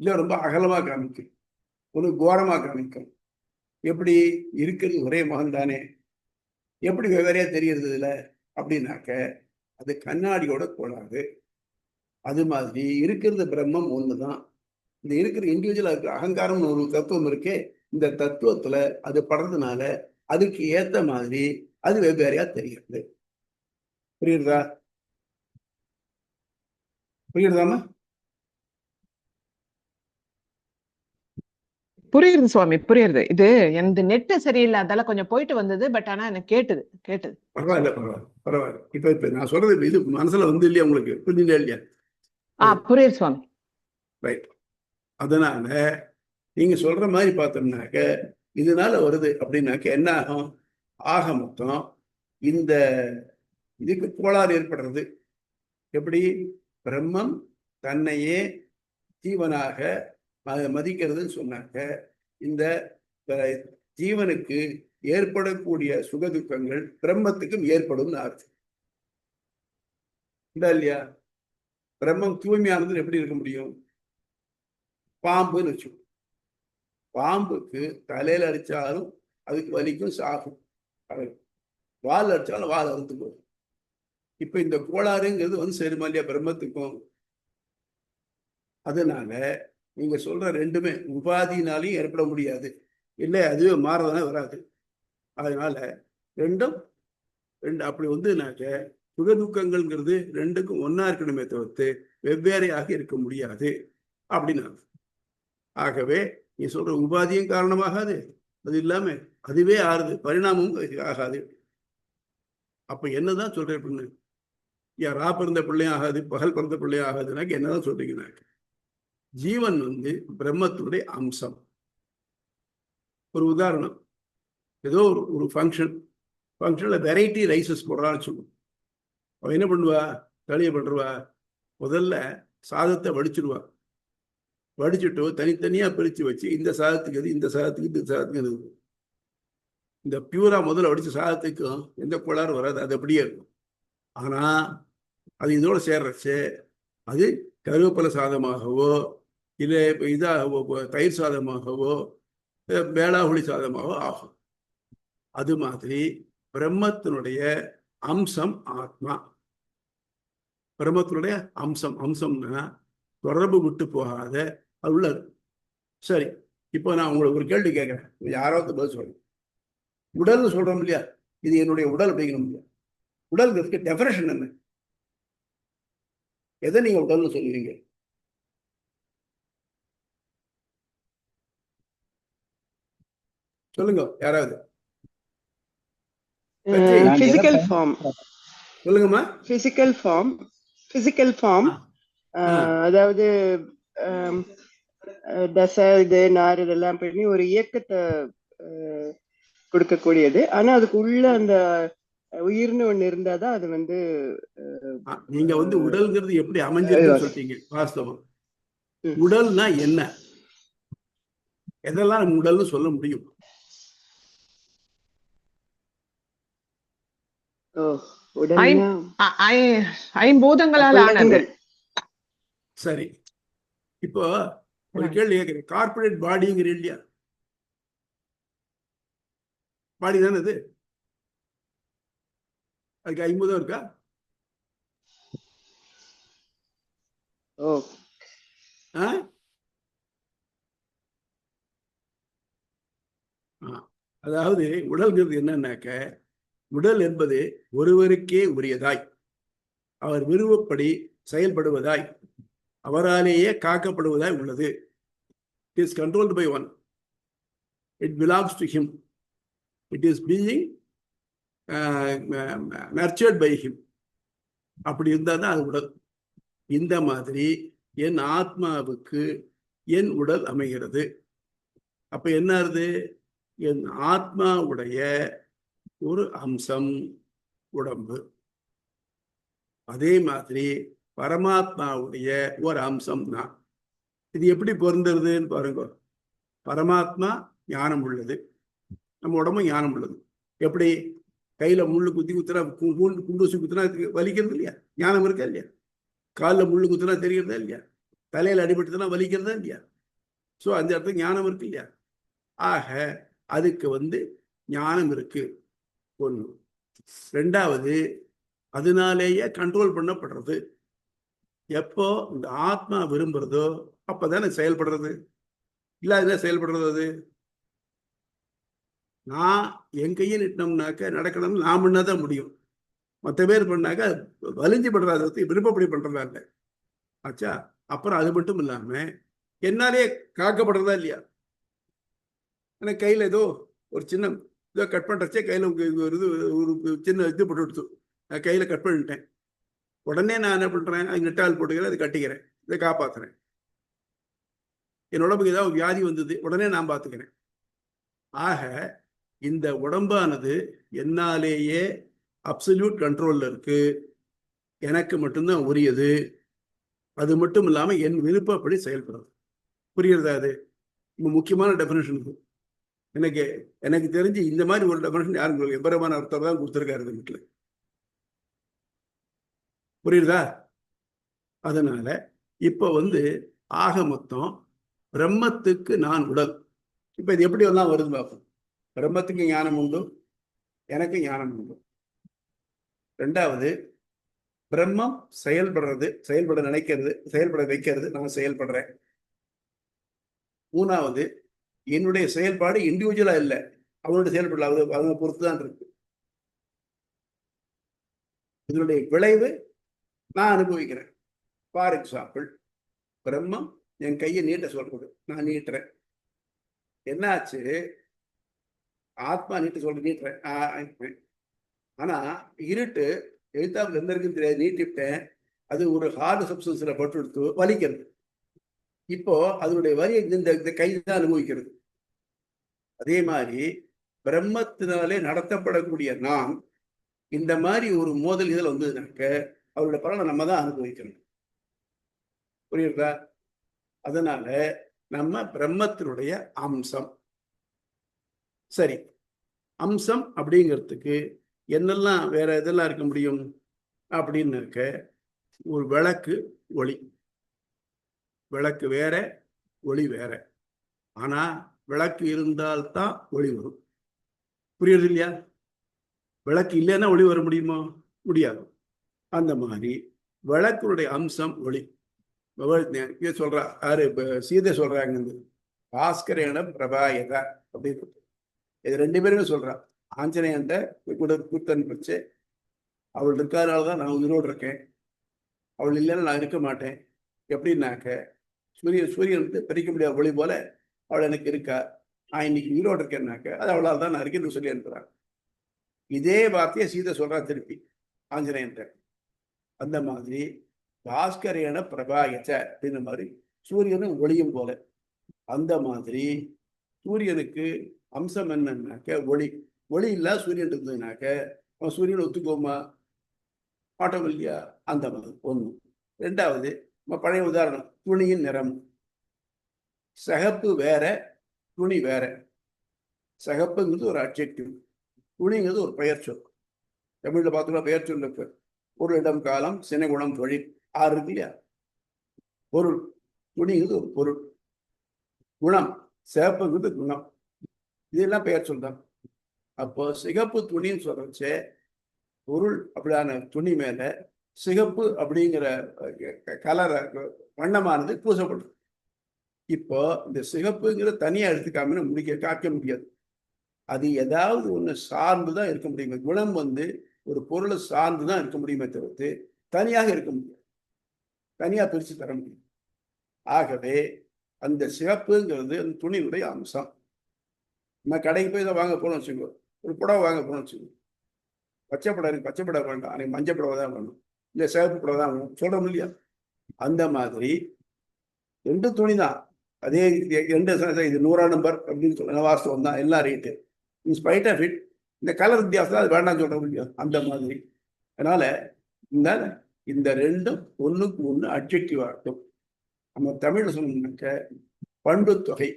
இல்லை ரொம்ப அகலமா காமிக்கும், ஒன்று கோரமா காமிக்கும். எப்படி இருக்கிறது ஒரே முகம் தானே, எப்படி வெவ்வேறையா தெரியறது இல்லை அப்படின்னாக்க அது கண்ணாடியோட கூடாது. அது மாதிரி இருக்கிறது பிரம்மம் ஒண்ணுதான். இந்த இருக்கிற இண்டிவிஜுவலா இருக்கிற அகங்காரம் ஒரு தத்துவம் இருக்கே, இந்த தத்துவத்துல அது படுறதுனால அதுக்கு ஏத்த மாதிரி அது வெவ்வேறையா தெரிகிறது. புரியுறதா? புரியுறதாமா? புரியுது சுவாமி, புரியுது. இது எனக்கு நெட்டு சரியில்லை, அதெல்லாம் கொஞ்சம் போயிட்டு வந்தது. பட் ஆனா எனக்கு கேட்டது. பரவாயில்ல. இப்ப நான் சொல்றது இது மனசுல இல்லையா உங்களுக்கு? புரிஞ்சுட்டே இல்லையா? புரியுது சுவாமி. ரைட். அதனால நீங்க சொல்ற மாதிரி பார்த்தோம்னாக்க இதனால வருது அப்படின்னாக்க என்ன ஆகும்? ஆக மொத்தம் இந்த இதுக்கு கோளாறு ஏற்படுறது. எப்படி? பிரம்மம் தன்னையே ஜீவனாக மதிக்கிறதுன்னு சொன்னாக்க இந்த ஜீவனுக்கு ஏற்படக்கூடிய சுகதுக்கங்கள் பிரம்மத்துக்கும் ஏற்படும் அர்த்தம் இல்லையா? பிரம்மம் தூய்மையானது எப்படி இருக்க முடியும்? பாம்புன்னு வச்சு, பாம்புக்கு தலையில அடிச்சாலும் அதுக்கு வலிக்கும், சாகும். வால் அடிச்சாலும் வால் அறுத்து போகும். இப்ப இந்த கோளாறுங்கிறது சேருமா இல்லையா பிரம்மத்துக்கும்? அதனால நீங்க சொல்ற ரெண்டுமே உபாதினாலையும் ஏற்பட முடியாது, இல்லை அதுவே மாறதானே வராது. அதனால ரெண்டு அப்படி சுகதுக்கங்கள்ங்கிறது ரெண்டுக்கும் ஒன்னா இருக்கணுமே தவிர்த்து வெவ்வேறையாக இருக்க முடியாது அப்படின்னு. ஆகவே நீ சொல்ற உபாதியும் காரணமாகாது, அது இல்லாம அதுவே ஆறுது, பரிணாமமும் ஆகாது. அப்ப என்னதான் சொல்ற பொண்ணு? ரா பிறந்த பிள்ளையும் ஆகாது, பகல் பிறந்த பிள்ளையும் ஆகாதுனாக்க என்னதான் சொல்றீங்கன்னாக்க ஜீவன் பிரம்மத்துடைய அம்சம். ஒரு உதாரணம், ஏதோ ஒரு ஃபங்க்ஷன்ல வெரைட்டி ரைசஸ் போடுறான்னு சொல்லுவோம். அவன் என்ன பண்ணுவா? தனியை பண்ணுவா, முதல்ல சாதத்தை வடிச்சிடுவா, வடிச்சுட்டு தனித்தனியா பிரிச்சு வச்சு இந்த சாதத்துக்கு எது, இந்த சாதத்துக்கு இந்த சாதத்துக்கு எது. இந்த பியூரா முதல்ல வடிச்ச சாதத்துக்கும் எந்த கோளாறு வராது, அது அப்படியே இருக்கும். ஆனா அது இதோட சேர்றச்சு அது கருவேப்பிலை சாதமாகவோ இல்லை இதாகவோ தயிர் சாதமாகவோ வேளாகுழி சாதமாகவோ ஆகும். அது மாதிரி பிரம்மத்தினுடைய அம்சம் ஆத்மா. பிரம்மத்தினுடைய அம்சம்னா தொடர்பு விட்டு போகாத அது உள்ளது. சரி, இப்போ நான் உங்களுக்கு ஒரு கேள்வி கேட்கிறேன், யாராவது பதில் சொல்றேன். உடல்னு சொல்றோம் இல்லையா, இது என்னுடைய உடல் அப்படிங்கிறோம் இல்லையா? உடல்ங்கிறதுக்கு டெஃபினேஷன் என்ன? எதை நீங்க உடல்னு சொல்லுவீங்க? சொல்லுங்க யாராவது. Physical form. சொல்லுங்கம்மா. பிசிக்கல் ஃபார்ம் பிசிக்கல் ஃபார்ம், அதாவது தசை இது நார் இதெல்லாம் பண்ணி ஒரு இயக்கத்தை கொடுக்கக்கூடியது. ஆனா அதுக்கு உள்ள அந்த உயிர்னு ஒண்ணு இருந்தாதான் அது வந்து நீங்க வந்து உடல்ங்கிறது எப்படி அமைஞ்சிருக்குன்னு சொல்லிட்டீங்க. வாஸ்தவம். உடல்னா என்ன, எதெல்லாம் நம்ம உடல்னு சொல்ல முடியும்? ஐம்பூதங்களால் ஆனது. சரி, இப்போ ஒரு கேள்வி கேட்கிறேன். கார்பரேட் பாடிங்கிற இல்லையா, பாடி தானே அது, அதுக்கு 50 இருக்கா? அதாவது உடல்ங்கிறது என்னன்னாக்க, உடல் என்பது ஒருவருக்கே உரியதாய், அவர் விருப்பப்படி செயல்படுவதாய், அவராலேயே காக்கப்படுவதாய் உள்ளது. It is controlled by one. It belongs to him. It is being nurtured by him. அப்படி இருந்தால் தான் அது உடல். இந்த மாதிரி என் ஆத்மாவுக்கு என் உடல் அமைகிறது. அப்ப என்ன ஆகுது? என் ஆத்மாவுடைய ஒரு அம்சம் உடம்பு, அதே மாதிரி பரமாத்மாவுடைய ஒரு அம்சம் தான். இது எப்படி பொருந்துறதுன்னு பாருங்க. பரமாத்மா ஞானம் உள்ளது, நம்ம உடம்பு ஞானம் உள்ளது. எப்படி? கையில முள்ளு குத்துனா, குண்டூசி குத்துனா வலிக்கிறது இல்லையா? ஞானம் இருக்கா இல்லையா? காலில் முள்ளு குத்துனா தெரிகிறதா இல்லையா? தலையில அடிபட்டுதுன்னா வலிக்கிறதா இல்லையா? ஸோ அந்த இடத்துல ஞானம் இருக்கு இல்லையா? ஆக அதுக்கு வந்து ஞானம் இருக்கு ஒன்று. ரெண்டாவது, அதனாலேயே கண்ட்ரோல் பண்ணப்படுறது. எப்போ இந்த ஆத்மா விரும்புறதோ அப்பதானே செயல்படுறது. இல்ல அதுதான் செயல்படுறது. அது நான் என் கையை நிட்டோம்னாக்க நடக்கணும்னு நான் பண்ணாதான் முடியும். மற்ற பேர் பண்ணாக்க வலிஞ்சு படுறது, விருப்பப்படி பண்றதா இல்லை. ஆச்சா? அப்புறம் அது மட்டும் இல்லாம என்னாலே காக்கப்படுறதா இல்லையா? எனக்கு கையில ஏதோ ஒரு சின்ன ஏதோ கட் பண்றச்சே கையில ஒரு சின்ன இது போட்டு கொடுத்து நான் கையில கட் பண்ணிட்டேன். உடனே நான் என்ன பண்றேன்? அது நெட்டால் போட்டுக்கிறேன், அதை கட்டிக்கிறேன், இதை காப்பாத்துறேன். என் உடம்புக்கு ஏதாவது வியாதி வந்தது, உடனே நான் பார்த்துக்கிறேன். ஆக இந்த உடம்பானது என்னாலேயே அப்சல்யூட் கண்ட்ரோல்ல இருக்கு, எனக்கு மட்டும்தான் உரியது. அது மட்டும் இல்லாம என் விருப்பப்படி செயல்படுறது. புரியுறதா? அது முக்கியமான டெபினேஷன். எனக்கு தெரிஞ்சு இந்த மாதிரி ஒரு டெபினேஷன் யாரும் எம்பரமான அர்த்தம் தான் கொடுத்துருக்காரு வீட்டுல. புரியுதா? அதனால இப்ப வந்து ஆக மொத்தம் பிரம்மத்துக்கு நான் உடல். இப்ப இது எப்படி எல்லாம் வருது பார்ப்போம். பிரம்மத்துக்கு ஞானம் உண்டு, எனக்கு ஞானம் உண்டு. ரெண்டாவது, பிரம்மம் செயல்படுறது, செயல்பட நினைக்கிறது, செயல்பட வைக்கிறது, நான் செயல்படுறேன். மூணாவது, என்னுடைய செயல்பாடு இண்டிவிஜுவலா இல்லை, அவனுடைய செயல்படல, அவங்க பொறுத்துதான் இருக்கு. இதனுடைய விளைவு நான் அனுபவிக்கிறேன். ஃபார் எக்ஸாம்பிள், பிரம்மம் என் கையை நீட்ட சொல்றது, நான் நீட்டுறேன். என்னாச்சு? ஆத்மா நீட்ட சொல்றது, நீட்டுறேன். ஆனா இருட்டு எழுத்தாப்புல எந்த இருக்குன்னு தெரியாது, நீட்டிவிட்டேன். அது ஒரு ஹார்டு சப்ஸ்டன்ஸ்ல பட்டு எடுத்து வலிக்கிறது. இப்போ அதனுடைய வலியை இந்த கை தான் அனுபவிக்கிறது. அதே மாதிரி பிரம்மத்தினாலே நடத்தப்படக்கூடிய நாம் இந்த மாதிரி ஒரு மோதல் இதில் வந்ததுனாக்க அவருடைய பலனை நம்ம தான் அனுபவிக்கணும். புரியுறதா? அதனால நம்ம பிரம்மத்தினுடைய அம்சம். சரி, அம்சம் அப்படிங்கிறதுக்கு என்னெல்லாம் வேற இதெல்லாம் இருக்க முடியும் அப்படின்னு இருக்க, ஒரு விளக்கு ஒளி. விளக்கு வேற, ஒளி வேற. ஆனா விளக்கு இருந்தால்தான் ஒளி வரும். புரியுறது இல்லையா? விளக்கு இல்லைன்னா ஒளி வர முடியுமா? முடியாது. அந்த மாதிரி விளக்குடைய அம்சம் ஒளி. சொல்றா யாரு? சீதை சொல்றாங்க, பாஸ்கரேன பிரபாயத அப்படின்னு. இது ரெண்டு பேருமே சொல்றா. ஆஞ்சநேயன்ட்ட கூத்தன் வச்சு, அவள் இருக்காதனாலதான் நான் உயிரோடு இருக்கேன், அவள் இல்லைன்னா நான் இருக்க மாட்டேன். எப்படின்னாக்க, சூரியன் வந்து பிரிக்க முடியாத ஒளி போல அவள் எனக்கு இருக்கா, நான் இன்னைக்கு உயிரோடு இருக்கேன்னாக்க அது அவளால் தான் நான் இருக்கேன்னு சொல்லி அனுப்புறாங்க. இதே வார்த்தையை சீதை சொல்றா திருப்பி ஆஞ்சநேயன்ட்ட. அந்த மாதிரி பாஸ்கரேன பிரபாயச்ச அப்படின்ற மாதிரி சூரியனும் ஒளியும் போல. அந்த மாதிரி சூரியனுக்கு அம்சம் என்னன்னாக்க ஒளி. ஒளி இல்லாத சூரியன் இருந்ததுனாக்க அவன் சூரியன் ஒத்துக்கோமா? மாட்டோம் இல்லையா? அந்த மாதிரி ஒண்ணு. ரெண்டாவது, நம்ம பழைய உதாரணம், துணியின் நிறம். சிகப்பு வேற, துணி வேற. சிகப்புங்கிறது ஒரு அட்ஜெக்டிவ், துணிங்கிறது ஒரு பெயர் சொல். தமிழ்ல பார்த்தோம்னா பெயர் சொல் இருக்கு. பொருள், இடம், காலம், சினைகுணம், தொழில், 6 இருக்கு இல்லையா? பொருள், துணிங்கிறது ஒரு பொருள். குணம், சிகப்புங்கிறது குணம். இதெல்லாம் பெயர் சொல்றாங்க. அப்போ சிகப்பு துணின்னு சொல்றச்சே பொருள் அப்படியான துணி மேல சிகப்பு அப்படிங்கிற கலர் வண்ணமானது பூசப்படுது. இப்போ இந்த சிகப்புங்கிற தனியா எடுத்துக்காம காக்க முடியாது. அது ஏதாவது ஒண்ணு சார்ந்துதான் இருக்க முடியுமே. குணம் வந்து ஒரு பொருளை சார்ந்துதான் இருக்க முடியுமே தவிர்த்து தனியாக இருக்க முடியாது, தனியா பிரிச்சு தர முடியும். ஆகவே அந்த சிகப்புங்கிறது அந்த துணியுடைய அம்சம். நம்ம கடைக்கு போய் இதை வாங்க போனோம் வச்சுக்கோ, ஒரு புடவை வாங்க போனோம் வச்சுக்கோ, பச்சை புடவை வேண்டாம், அன்னைக்கு மஞ்சள் புடவை தான் வேணும், இல்லை சிவப்பு புடவை தான் வேணும் சொல்றோம் இல்லையா? அந்த மாதிரி 2 துணி தான், அதே 2 இது 100ஆம் நம்பர் அப்படின்னு சொல்ல வாஸ்தவம் தான், எல்லாம் ரேட்டு. இன்ஸ்பைட் ஆஃப் இட் இந்த கலர் வித்தியாசம் அது வேண்டாம் சொல்றோம் இல்லையா? அந்த மாதிரி. அதனால இந்த 2ம் ஒண்ணுக்கு ஒண்ணு அட்ஜெக்டிவா இருக்கும். நம்ம தமிழ்ல சொன்னோம்னாக்க பண்பு தொகை.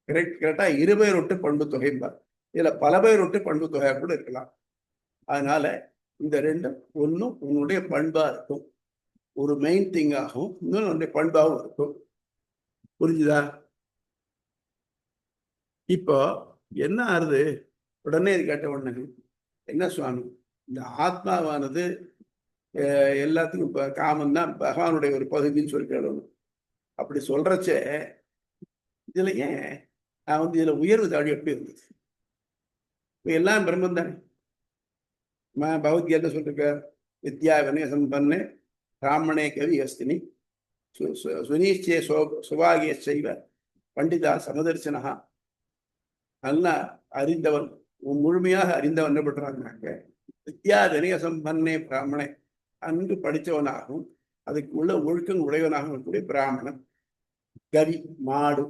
கரெக்டா 20 பண்பு தொகை தான். இதுல பல பெயரொட்டு பண்பு தொகையா கூட இருக்கலாம். அதனால இந்த 2ம் ஒன்னும் உன்னுடைய பண்பா இருக்கும். ஒரு மெயின் திங் ஆகும், இன்னொன்னு பண்பாகவும் இருக்கும். புரிஞ்சுதா? இப்போ என்ன ஆறுது? உடனே இது கேட்ட உடனே என்ன சுவாமி, இந்த ஆத்மாவானது எல்லாத்துக்கும் இப்ப காமன் தான், பகவானுடைய ஒரு பகுதின்னு சொல்லி கேட்கணும். அப்படி சொல்றச்சே இதுல ஏன் நான் வந்து இதுல உயர்வு தாழ்வு எப்படி இருந்தது? எல்லாம் பிரம்மன் தானே. பகவத்கீதை சொல்லிருக்க, வித்யா வினயசம்பன்னே பிராமணே கவி அஸ்தினி சுனீச்சே சுபாகிய செய்வ பண்டிதா சமதர்சனகா. நல்லா அறிந்தவன், முழுமையாக அறிந்தவன் என்ன பண்றாங்க, வித்யா வினயசம்பன்னே பிராமணே, அன்று படித்தவனாகவும் அதுக்கு உள்ள ஒழுக்கம் உடையவனாக இருக்கக்கூடிய பிராமணன். கவி மாடு,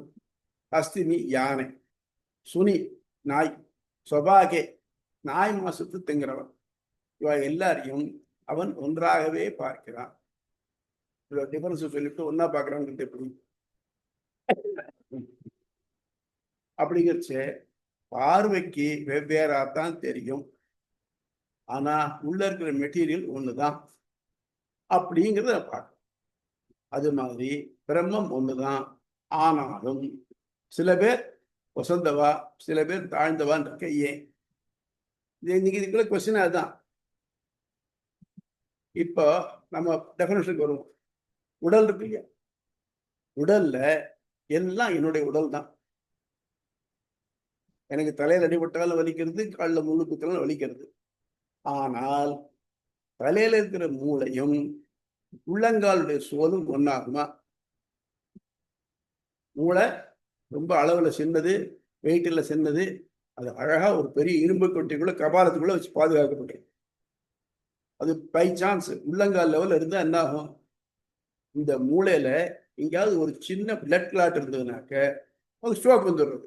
அஸ்தினி யானை, சுனி நாய், சொபாகே நாய் மாசத்து திங்கிறவன். இவ எல்லாரையும் அவன் ஒன்றாகவே பார்க்கிறான். டிஃபரன்ஸ் சொல்லிட்டு ஒன்னா பார்க்கறான்னு எப்படி அப்படிங்கிறச்ச பார்வைக்கு வெவ்வேறாத்தான் தெரியும், ஆனா உள்ள இருக்கிற மெட்டீரியல் ஒண்ணுதான் அப்படிங்கிறத பார்க்க. அது மாதிரி பிரம்மம் ஒண்ணுதான், ஆனாலும் சில பேர் வசந்தவா சில பேர் தாழ்ந்தவான் இருக்க. ஏன் இன்னைக்கு இதுக்குள்ள கொஸ்டின் அதுதான். இப்போ நம்ம டெஃபினேஷனுக்கு வருவோம். உடல் இருக்கு இல்லையா? உடல்ல எல்லாம் என்னுடைய உடல் தான். எனக்கு தலையில் அடிபட்டாலும் வலிக்கிறது, காலில் முள்ளு குத்தாலும் வலிக்கிறது. ஆனால் தலையில இருக்கிற மூளையும் உள்ளங்காலுடைய சோலும் ஒன்னாகுமா? மூளை ரொம்ப அளவுல சின்னது, வெயிட்டில் சின்னது, அது அழகா ஒரு பெரிய இரும்பு கொட்டிக்குள்ள கபாலத்துக்குள்ள வச்சு பாதுகாக்கப்பட்டது. அது பை சான்ஸ் உள்ளங்கால் லெவல்ல இருந்தா என்ன ஆகும்? இந்த மூளையில எங்கேயாவது ஒரு சின்ன பிளட் கிளாட் இருந்ததுனாக்க அது ஸ்ட்ரோக் வந்துடுறது.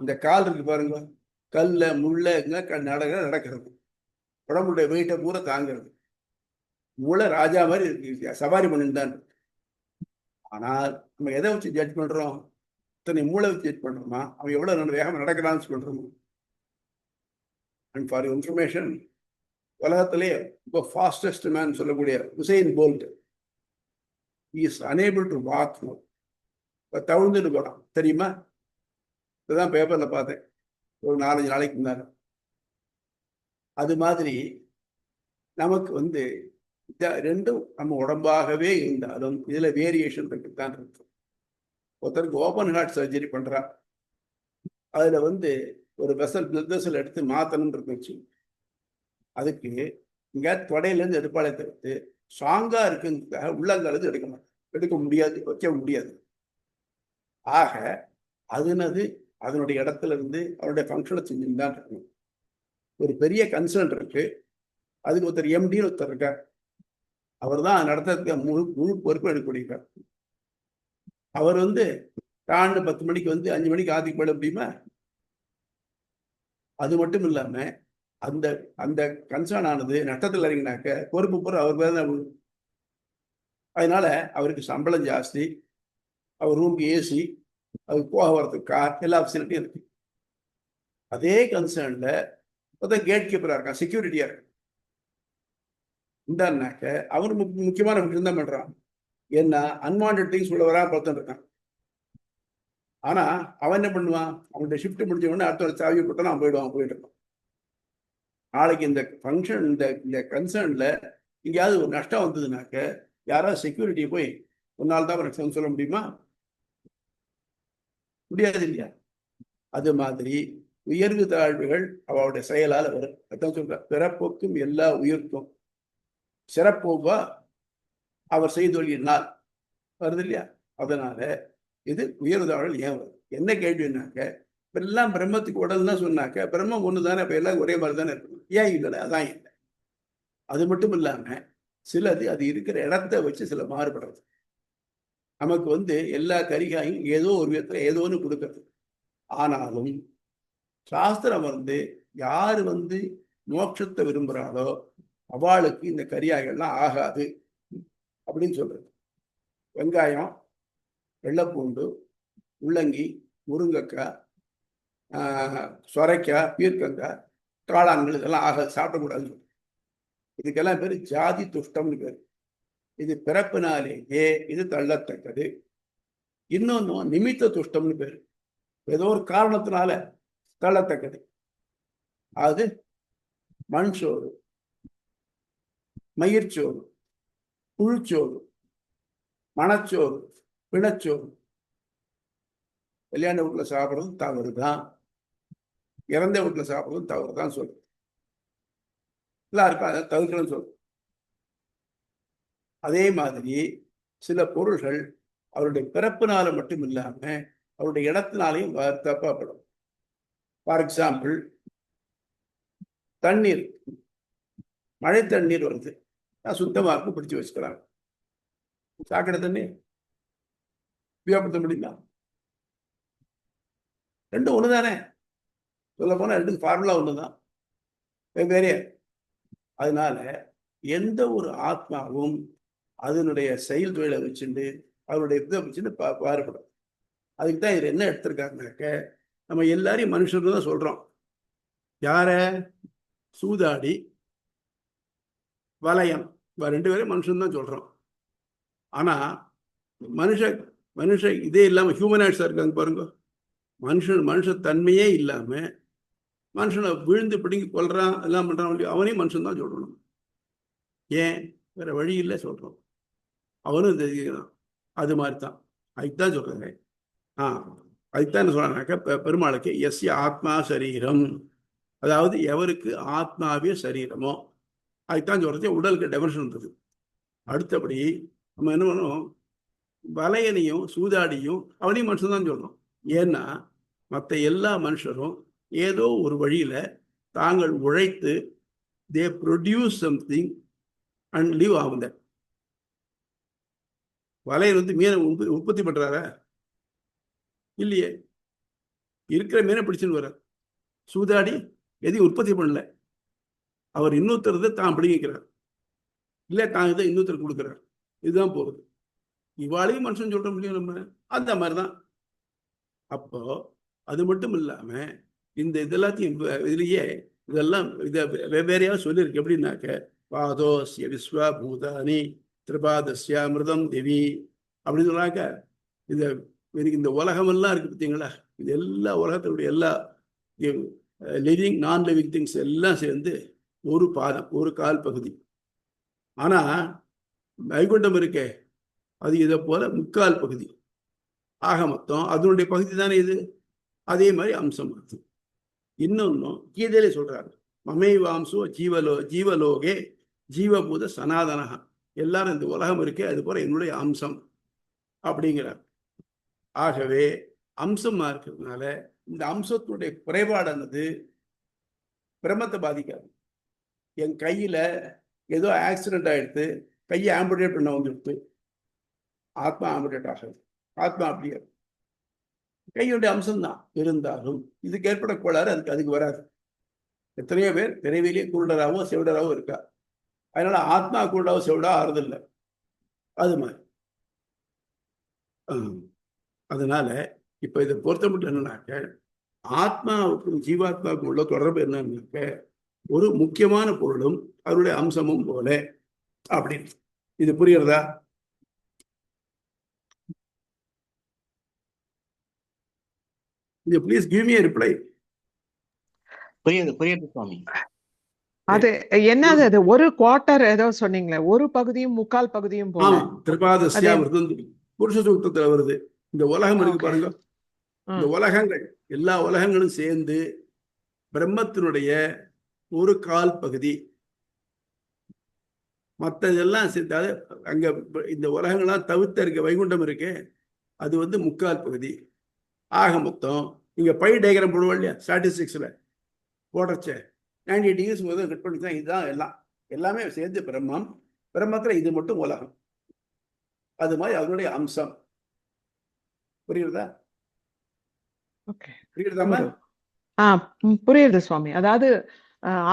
இந்த கால் இருக்கு பாருங்க, கல்ல முள்ள நடக்கிறது, உடம்புடைய வெயிட்டை பூரா தாங்கிறது. மூளை ராஜா மாதிரி இருக்கு, சவாரி பண்ணிட்டு தான். ஆனால் நம்ம எதை வச்சு ஜட்ஜ் பண்றோம்? இத்தனை மூளை வச்சு ஜட்ஜ் பண்றோமா, அவன் எவ்வளவு வேகமா நடக்கிறான்னு சொல்றோம். அண்ட் ஃபார் இன்ஃபர்மேஷன், உலகத்திலேயே ரொம்ப ஃபாஸ்டஸ்ட் மேன் சொல்லக்கூடிய Usain Bolt is unable to walk. தவிழ்ந்துட்டு போறான் தெரியுமா? இதுதான் பேப்பர்ல பார்த்தேன் ஒரு 4-5 நாளைக்கு முன்னாடி. அது மாதிரி நமக்கு வந்து ரெண்டும் நம்ம உடம்பாகவே இருந்தாலும் இதுல வேரியேஷன் இருக்குதான் இருக்கு. ஒருத்தருக்கு ஓப்பன் ஹார்ட் சர்ஜரி பண்றா, அதுல வந்து ஒரு பிளட் வெசல் எடுத்து மாத்தணும் இருந்துச்சு. அதுக்கு இங்க தொடையிலேருந்து எடுப்பாளே தவிர்த்து ஸ்ட்ராங்கா இருக்குங்கிறதுக்காக உள்ளங்காலது எடுக்க முடியாது, வைக்க முடியாது. ஆக அதனுடைய இடத்துல இருந்து அவருடைய ஃபங்க்ஷனை செஞ்சுன்னு தான் இருக்கணும். ஒரு பெரிய கன்சர்ன் இருக்கு. அதுக்கு ஒருத்தர் எம்டின்னு ஒருத்தர் இருக்கார், அவர் தான் நடத்துறதுக்கு முழு முழு பொறுப்பு எடுக்கக்கூடியவர். அவர் டான்னு 10 மணிக்கு 5 மணிக்கு ஆதிக்கு போயிட முடியுமா? அது மட்டும் இல்லாம அந்த அந்த கன்சர்ன் ஆனது நஷ்டத்தில் இறங்கினாக்க பொறுப்பு பொறுப்பு அவர் பேர் தான். அதனால அவருக்கு சம்பளம் ஜாஸ்தி, அவர் ரூமுக்கு ஏசி, அவர் போக வரதுக்கு கார், எல்லா ஃபெசிலிட்டியும் இருக்கு. அதே கன்சர்ன்ல கேட் கீப்பரா இருக்கான், செக்யூரிட்டியா இருக்கு. இந்தாக்க அவர் முக்கியமான விஷயம் தான் பண்றான். ஏன்னா அன்வான்ட் திங்ஸ் உள்ள வரா பார்த்துட்டு இருக்கான். ஆனா அவன் என்ன பண்ணுவான், அவனுடைய ஷிஃப்ட் முடிஞ்ச உடனே அடுத்த சாவி போட்டான், அவன் போயிட்டு இருக்கான். நாளைக்கு இந்த ஃபங்க்ஷன் இந்த கன்சர்ன்ல எங்கேயாவது ஒரு நஷ்டம் வந்ததுனாக்க யாராவது செக்யூரிட்டி போய் ஒரு தான் சொல்ல முடியுமா? முடியாது இல்லையா? அது மாதிரி உயர்வு தாழ்வுகள் அவருடைய செயலால் வரும். அதான் சொல்ற, பிறப்புக்கும் எல்லா உயிர்க்கும் சிறப்போவா அவர் செய்தொழியினால் வருது இல்லையா? அதனால இது உயர்வு தாழ்வுகள் ஏன் வருது? என்ன கேள்வினாக்க, எல்லாம் பிரம்மத்துக்கு உடல் தான் சொன்னாக்க பிரம்மம் ஒன்று தானே, இப்போ எல்லாம் ஒரே மாதிரி தானே இருக்கணும். ஏன் இல்லை? அதான் இல்லை. அது மட்டும் இல்லாம சிலது அது இருக்கிற இடத்த வச்சு சில மாறுபடுறது. நமக்கு எல்லா கரிகாயும் ஏதோ ஒரு விதத்துல ஏதோ ஒன்று கொடுக்கறது. ஆனாலும் சாஸ்திரம் யாரு மோட்சத்தை விரும்புகிறாளோ அவளுக்கு இந்த கரியாய்கள்லாம் ஆகாது அப்படின்னு சொல்றது. வெங்காயம், வெள்ளைப்பூண்டு, உள்ளங்கி, முருங்கைக்காய், சொரைக்காய், பீர்க்கங்காய், காளான்கள் இதெல்லாம் ஆகாது, சாப்பிடக்கூடாதுன்னு சொல்றது. இதுக்கெல்லாம் பேர் ஜாதி துஷ்டம்னு பேர். இது பிறப்பினாலேயே இது தள்ளத்தக்கது. இன்னொன்னு நிமித்த துஷ்டம்னு பேர். ஏதோ ஒரு காரணத்தினால தள்ளத்தக்கது. அது மண்சோறு, மயிர்ச்சோறு, புழுச்சோறு, மணச்சோறு, பிணச்சோறு. கல்யாண வீட்டுல சாப்பிட்றதும் தவறு தான், இறந்த வீட்டுல சாப்பிட்றதும் தவறு தான் சொல்றது. எல்லாருக்கும் அதை தவிர்க்கணும்னு சொல்றது. அதே மாதிரி சில பொருள்கள் அவருடைய பிறப்பினால மட்டும் இல்லாம அவருடைய இடத்தினாலையும் தப்பாப்படும். ஃபார் எக்ஸாம்பிள், தண்ணீர், மழை தண்ணீர் வருது, சுத்தமா இருக்கும், பிடிச்சு வச்சுக்கிறாங்க. சாக்கடை தண்ணி உபயோகப்படுத்த முடியுமா? ரெண்டும் ஒண்ணுதானே. சொல்ல போனா ரெண்டு ஃபார்முலா ஒண்ணுதான், வெவ்வேறே. அதனால எந்த ஒரு ஆத்மாவும் அதனுடைய செயல் தொழிலை வச்சுட்டு அவருடைய இதை வச்சுட்டு பாறுபடும். அதுக்கு தான் இதில் என்ன எடுத்திருக்காருனாக்க, நம்ம எல்லாரையும் மனுஷன்னு தான் சொல்றோம். யார? சூதாடி, வலயம், ரெண்டு பேரும் மனுஷன் தான் சொல்றோம். ஆனா மனுஷ இதே இல்லாம ஹியூமனாய்ட்ஸா இருக்காங்க பாருங்க. மனுஷ தன்மையே இல்லாம மனுஷனை விழுந்து பிடுங்கி கொள்றான், எல்லாம் பண்றான், அவனையும் மனுஷன் தான் சொல்றோம். ஏன்? வேற வழி இல்லை சொல்றோம். அவனும் தெரிஞ்சுக்கிறான். அது மாதிரி தான். அதுதான் சொல்றாங்க. அதுதான் என்ன சொல்றாங்க, பெருமாளுக்கு எஸ்ய ஆத்மா சரீரம், அதாவது எவருக்கு ஆத்மாவே சரீரமோ அதுதான் சொல்றது. உடலுக்கு டெஃபினிஷன் இருந்தது. அடுத்தபடி நம்ம என்ன பண்ணணும், வலையனையும் சூதாடியும் அவனையும் மனுஷன் தான் சொல்றோம். ஏன்னா மற்ற எல்லா மனுஷரும் ஏதோ ஒரு வழியில தாங்கள் உழைத்து they produce something and leave ஆகும். வலையன் மீனை உற்பத்தி பண்றாரா? இல்லையே. இருக்கிற மீனை பிடிச்சுன்னு வர. சூதாடி எதையும் உற்பத்தி பண்ணல, அவர் இன்னொருத்தரதை தான் பிடிக்கிறார், இல்லை தான் இதை இன்னொருத்தர் கொடுக்கிறார். இதுதான் போகுது. இவாளையும் மனுஷன் சொல்ற முடியும் நம்ம, அந்த மாதிரிதான். அப்போ அது மட்டும் இல்லாம இந்த இதெல்லாத்தையும் இதுலயே இதெல்லாம் இதை வெவ்வேறையாக சொல்லியிருக்கு. எப்படின்னாக்க, பாதோஸ்ய விஸ்வா பூதானி திரிபாதஸ்ய அமிர்தம் தேவி அப்படின்னு சொன்னாக்க, இந்த உலகமெல்லாம் இருக்கு பார்த்தீங்களா, இது எல்லா உலகத்தினுடைய எல்லா லிவிங் நான் லிவிங் திங்ஸ் எல்லாம் சேர்ந்து ஒரு பாதம், ஒரு கால் பகுதி. ஆனா வைகுண்டம் இருக்கே, அது இதை போல முக்கால் பகுதி. ஆக மொத்தம் அதனுடைய பகுதி தானே இது. அதே மாதிரி அம்சம் அது. இன்னொன்னும் கீதையிலே சொல்றாரு, மமைவாம்சோ ஜீவலோகே ஜீவபூத சனாதனகா. எல்லாரும் இந்த உலகம் இருக்கே, அது போல என்னுடைய அம்சம் அப்படிங்கிறார். ஆகவே அம்சமா இருக்கிறதுனால இந்த அம்சத்துடைய குறைபாடானது பிரம்மத்தை பாதிக்காது. என் கையில ஏதோ ஆக்சிடென்ட் ஆயிடுத்து, கையை ஆம்புடேட் பண்ண வந்துடுத்து, ஆத்மா ஆம்புடேட் ஆகாது. ஆத்மா அப்படியே கையுடைய அம்சம்தான். இருந்தாலும் இதுக்கு ஏற்பட கோளாறு அதுக்கு வராது. எத்தனையோ பேர் விரைவிலேயே குருடராகவும் செவிடராகவும் இருக்கா. அதனால ஆத்மா குருடாவோ செவிடா ஆறுதில்லை. அது மாதிரி அதனால இப்ப இதை பொறுத்த மட்டும் என்னன்னாக்க, ஆத்மாவுக்கும் ஜீவாத்மாவுக்கும் உள்ள தொடர்பு என்னன்னாக்க ஒரு முக்கியமான பொருளும் அவருடைய அம்சமும் போல அப்படின்னு. இது புரியுறதா? Please give me a reply. புரியுது சுவாமி. அது என்னது, அது ஒரு குவார்டர் ஏதோ சொன்னீங்களே, ஒரு பகுதியும் முக்கால் பகுதியும் போல. திரிபாதஸ்யா புருஷ சூக்தத்துல வருது. இந்த உலகம் இருக்கு பாருங்க, இந்த உலகங்கள் எல்லா உலகங்களும் சேர்ந்து பிரம்மத்தினுடைய ஒரு கால் பகுதி. மற்றதெல்லாம் சேர்த்தாது அங்க இந்த உலகங்கள்லாம் தவிர்த்த இருக்க வைகுண்டம் இருக்கு, அது வந்து முக்கால் பகுதி. ஆக மொத்தம் நீங்க பை டயக்ராம் போடுவோம் இல்லையா, ஸ்டாட்டிஸ்டிக்ஸ்ல போடுறச்சே 90 டிகிரிஸ் முதல் கட் பண்ணி தான் இதுதான் எல்லாமே சேர்ந்து பிரம்மம். பிரம்மத்துல இது மட்டும் உலகம். அது மாதிரி அதனுடைய அம்சம். புரியுறதா? புரியுறதாமா? புரியுது சுவாமி. அதாவது